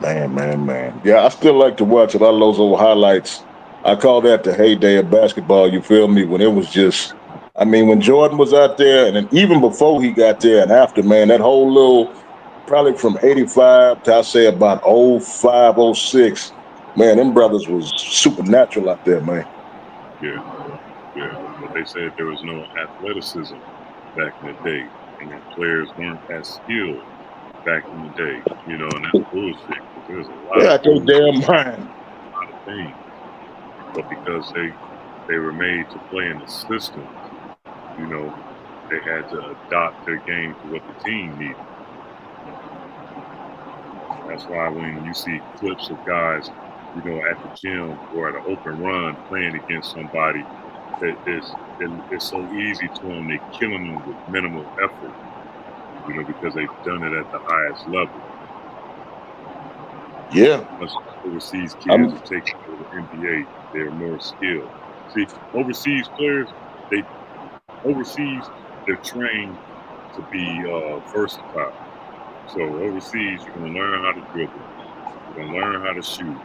Man. Yeah, I still like to watch a lot of those old highlights. I call that the heyday of basketball, you feel me? When it was just, I mean, when Jordan was out there, and then even before he got there and after, man, that whole little, probably from 85 to I say about 05, 06, man, them brothers was supernatural out there, man. Yeah. But they said there was no athleticism back in the day, and that players weren't as skilled back in the day, you know, and that's bullshit. 'Cause there's a lot Yeah, of I think rules, damn mind. a lot of things, but because they were made to play in the system, you know, they had to adopt their game to what the team needed. That's why when you see clips of guys, you know, at the gym or at an open run playing against somebody, it's so easy to them. They're killing them with minimal effort, you know, because they've done it at the highest level. Yeah. Plus, overseas kids I'm- who take it to the NBA, they're more skilled. See, overseas players, they're trained to be versatile. So overseas, you're gonna learn how to dribble, you're gonna learn how to shoot.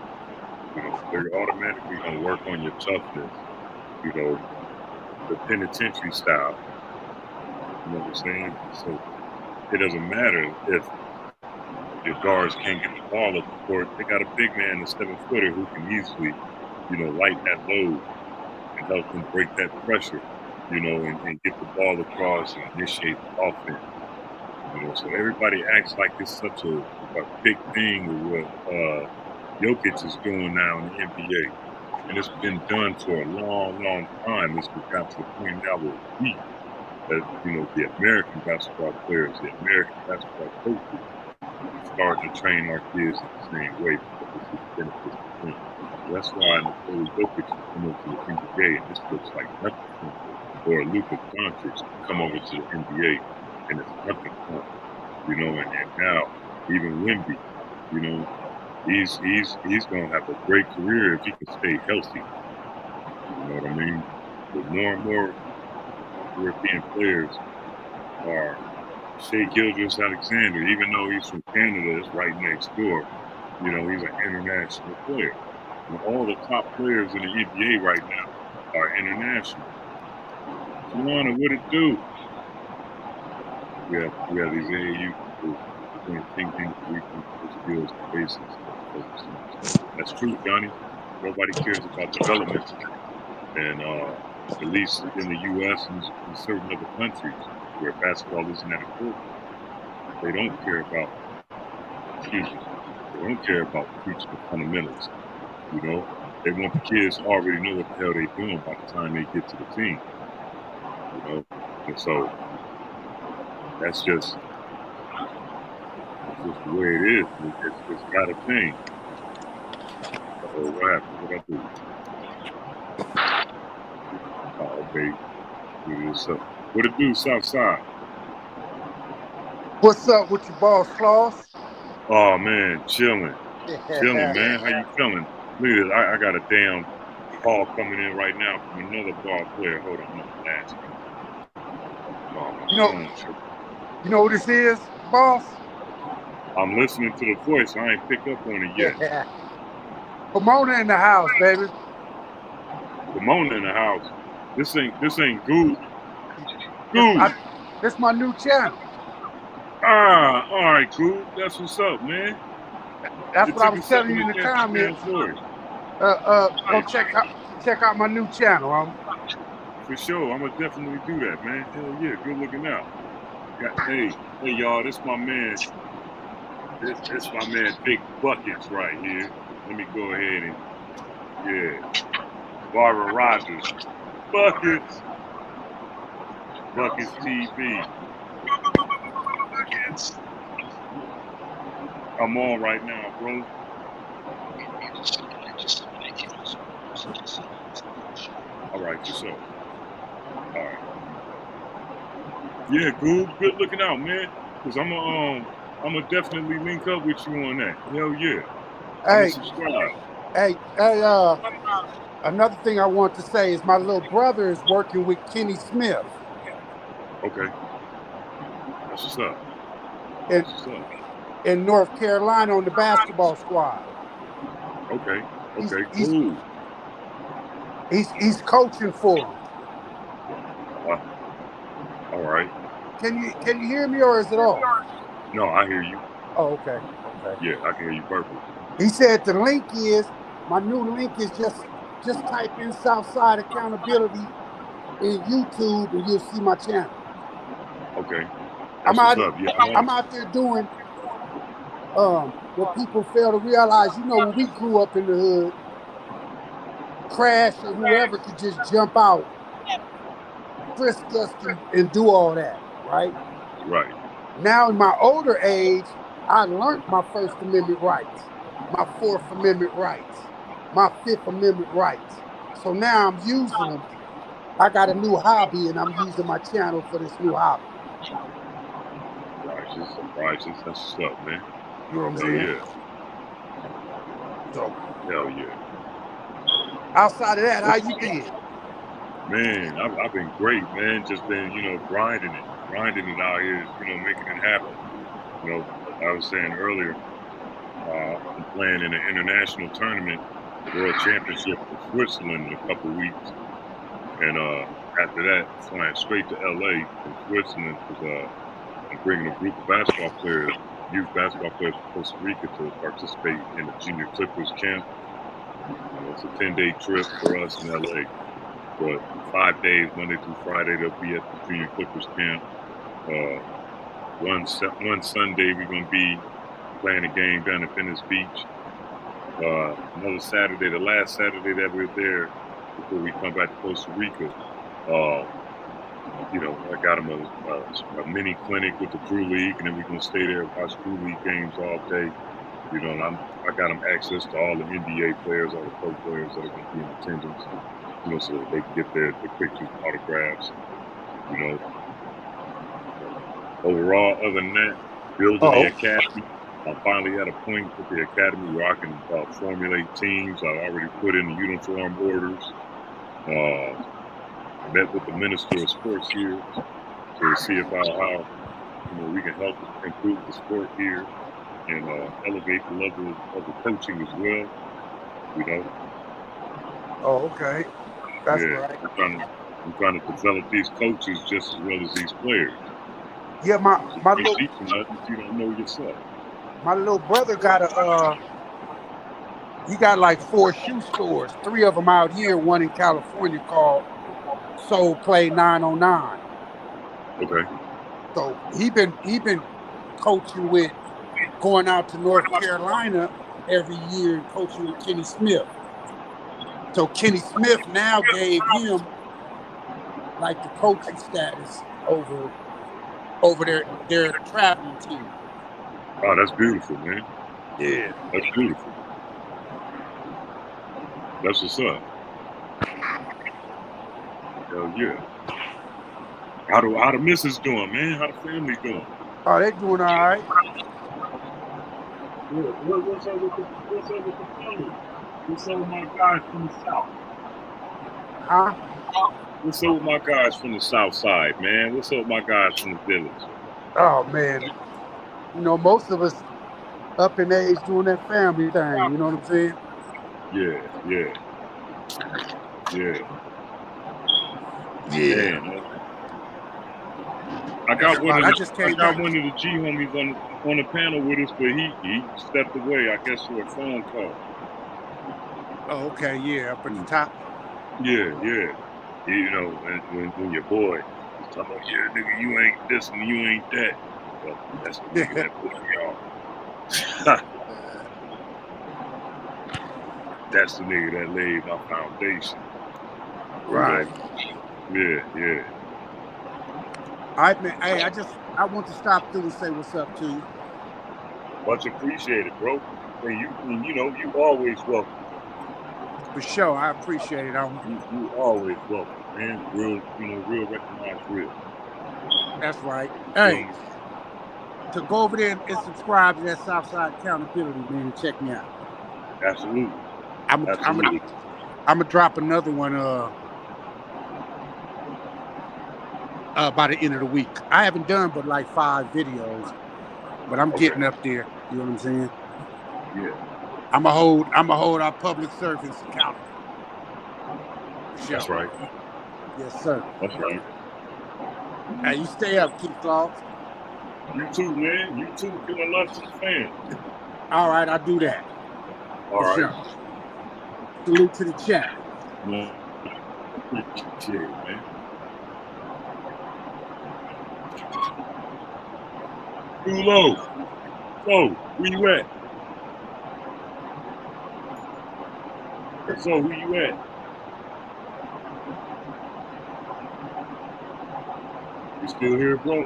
You know, they're automatically gonna work on your toughness. You know, the penitentiary style. You know what I'm saying? So it doesn't matter if your guards can't get the ball up the court. They got a big man, a 7-footer, who can easily, you know, lighten that load and help them break that pressure, you know, and get the ball across and initiate the offense. You know, so everybody acts like it's such a big thing with what Jokic is doing now in the NBA. And it's been done for a long time. It's got to the point now where it's weak. That, you know, the American basketball players, the American basketball coaches, starting to train our kids in the same way because this is benefits the team. That's why Nikola Jokic come over to the NBA and this looks like nothing for him. Or Luka Doncic come over to the NBA and it's nothing for him. You know, and now even Wemby, you know, he's gonna have a great career if he can stay healthy. You know what I mean? But more and more European players are Shea Gilgeous-Alexander, even though he's from Canada, it's right next door. You know, he's an international player. And all the top players in the NBA right now are international. Solana, what it do? We have these AAU people doing thinking, weekly skills, basics. That's true, Johnny. Nobody cares about development, and at least in the U.S. and in certain other countries where basketball isn't that important, they don't care about excuses. They don't care about teaching the fundamentals. You know, they want the kids to already know what the hell they're doing by the time they get to the team. You know, and so that's just the way it is. It's got to change. What happened? What I do? Oh, okay. What it do, Southside? What's up with your boss, Claus? Oh man, chilling, man. How you feeling? Look at this. I got a damn call coming in right now from another ball player. Hold on, I'm gonna ask him. You know what this is, boss? I'm listening to the voice. I ain't picked up on it yet. Yeah. Pomona in the house, baby. Pomona in the house. This ain't good. Good. This my new channel. All right, cool. That's what's up, man. That's what I was telling you in the comments. Go check out my new channel, For sure, I'm gonna definitely do that, man. Hell yeah, good looking out. Hey, y'all, this my man. This my man, Big Buckets right here. Let me go ahead and Barbara Rogers, Buckets TV. I'm on right now, bro. All right, for sure. All right. Yeah, good looking out, man. Cause I'm gonna definitely link up with you on that. Hell yeah. Hey, subscribe. Hey, another thing I want to say is my little brother is working with Kenny Smith. Okay. That's what's up. in North Carolina on the basketball squad. Okay, cool. He's coaching for him. All right. Can you hear me, or is it off? No, I hear you. Oh, okay. Yeah, I can hear you perfectly. He said the link is, my new link is just type in Southside Accountability in YouTube and you'll see my channel. Okay. I'm out there doing what people fail to realize. You know, when we grew up in the hood, Crash or whoever could just jump out, frisk us and do all that, right? Right. Now in my older age, I learned my First Amendment rights, my Fourth Amendment rights, my Fifth Amendment rights. So now I'm using them. I got a new hobby and I'm using my channel for this new hobby. Righteous. That's stuff, man. You know what I'm saying? Yeah. So, hell yeah. Outside of that, how you been? Man, I've been great, man. Just been, grinding it out here, making it happen. I was saying earlier, I'm playing in an international tournament, World Championship in Switzerland in a couple weeks. And after that, flying straight to LA from Switzerland because I'm bringing a group of youth basketball players from Costa Rica to participate in the Junior Clippers camp. It's a 10-day trip for us in LA. But 5 days, Monday through Friday, they'll be at the Junior Clippers camp. One Sunday, we're going to be playing a game down at Venice Beach. Another Saturday, the last Saturday that we're there before we come back to Costa Rica, I got them a mini clinic with the Drew League, and then we're going to stay there and watch Drew League games all day. And I got them access to all the NBA players, all the pro players that are going to be in attendance, so that they can get their pictures, autographs, Overall, other than that, building the academy. I'm finally at a point with the academy where I can formulate teams. I already put in the uniform orders. Met with the Minister of Sports here to see about how we can help improve the sport here and elevate the level of the coaching as well. Oh, okay. That's right. I'm trying to develop these coaches just as well as these players. Yeah, my little, you don't know yourself. My little brother got he got like 4 shoe stores, 3 of them out here, one in California called Soul Play 909. Okay. So he been coaching with, going out to North Carolina every year and coaching with Kenny Smith. So Kenny Smith now gave him like the coaching status over their traveling team. Oh, that's beautiful, man. Yeah. That's beautiful. That's what's up. Hell yeah. How the missus doing, man? How the family doing? Oh, they doing all right. Yeah. What's up with the family? What's up with my guys from the South? Huh? What's up with my guys from the South Side, man? What's up with my guys from the village? Oh, man. Most of us up in age doing that family thing. You know what I'm saying? Yeah. Man, I got one of the G homies on the panel with us, but he stepped away, I guess, for a phone call. Oh, okay, yeah, up at the top. Yeah. When your boy is talking about, yeah, nigga, you ain't this and you ain't that. Well, that's the nigga that put me on. That's the nigga that laid my foundation. Right. Yeah. I want to stop through and say what's up to you. Much appreciated, bro. And you always welcome. For sure, I appreciate it. You always welcome, man. Real recognized real. That's right. Hey, to go over there and subscribe to that Southside Accountability, man, and check me out. Absolutely. I'm gonna drop another one by the end of the week. I haven't done but like 5 videos, but I'm getting up there. You know what I'm saying? Yeah. I'ma hold our public servants accountable. For sure. That's right. Yes, sir. That's right. Hey, you stay up, Keith Claus. You too, man. You too. Give my love to the fans. All right, I'll do that. All right. Sure. Salute to the chat. Yeah. Appreciate it, man. Too low. So, where you at? So, where you at? You still here, bro?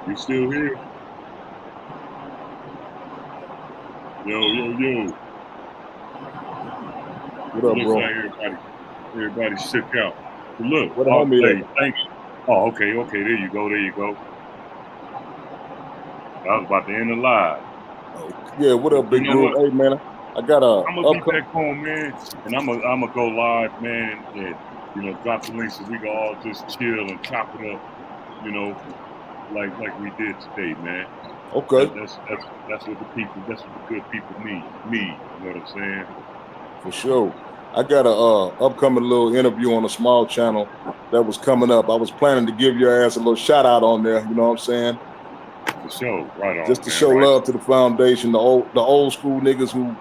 You still here? Yo. What up, Looks bro? like everybody shook out. But look, What the homie at? thank you. Oh, okay, there you go. I was about to end the live. Yeah, what up, Big Groove? Hey, man, I got a. I'm gonna be back home, man, and I'm gonna go live, man, and drop the links so we can all just chill and chop it up, like we did today, man. Okay. That's what the people, that's what the good people need. You know what I'm saying? For sure. I got a upcoming little interview on a small channel that was coming up. I was planning to give your ass a little shout out on there. You know what I'm saying? For sure, right on. Just to man, show right? love to the foundation, the old school niggas who,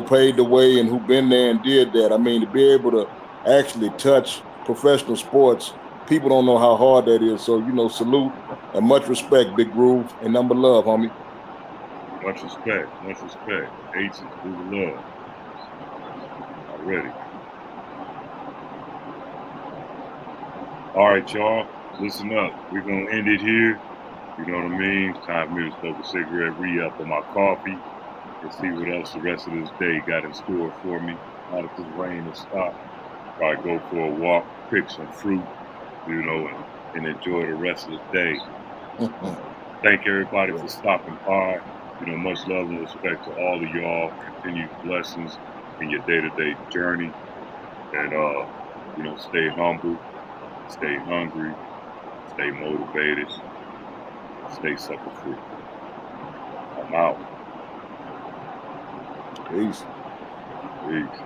paved the way and who been there and did that. I mean, to be able to actually touch professional sports, people don't know how hard that is. So, salute and much respect, Big Groove, and number love, homie. Much respect. H is through the love. Already. All right, y'all. Listen up. We're gonna end it here. You know what I mean? It's time for me to smoke a cigarette, re-up on my coffee, and see what else the rest of this day got in store for me. Now that this rain has stopped, probably go for a walk, pick some fruit, and enjoy the rest of the day. Thank everybody for stopping by. Much love and respect to all of y'all. Continued blessings in your day-to-day journey. And, stay humble, stay hungry, stay motivated, stay sucker-free. I'm out. Peace. Peace.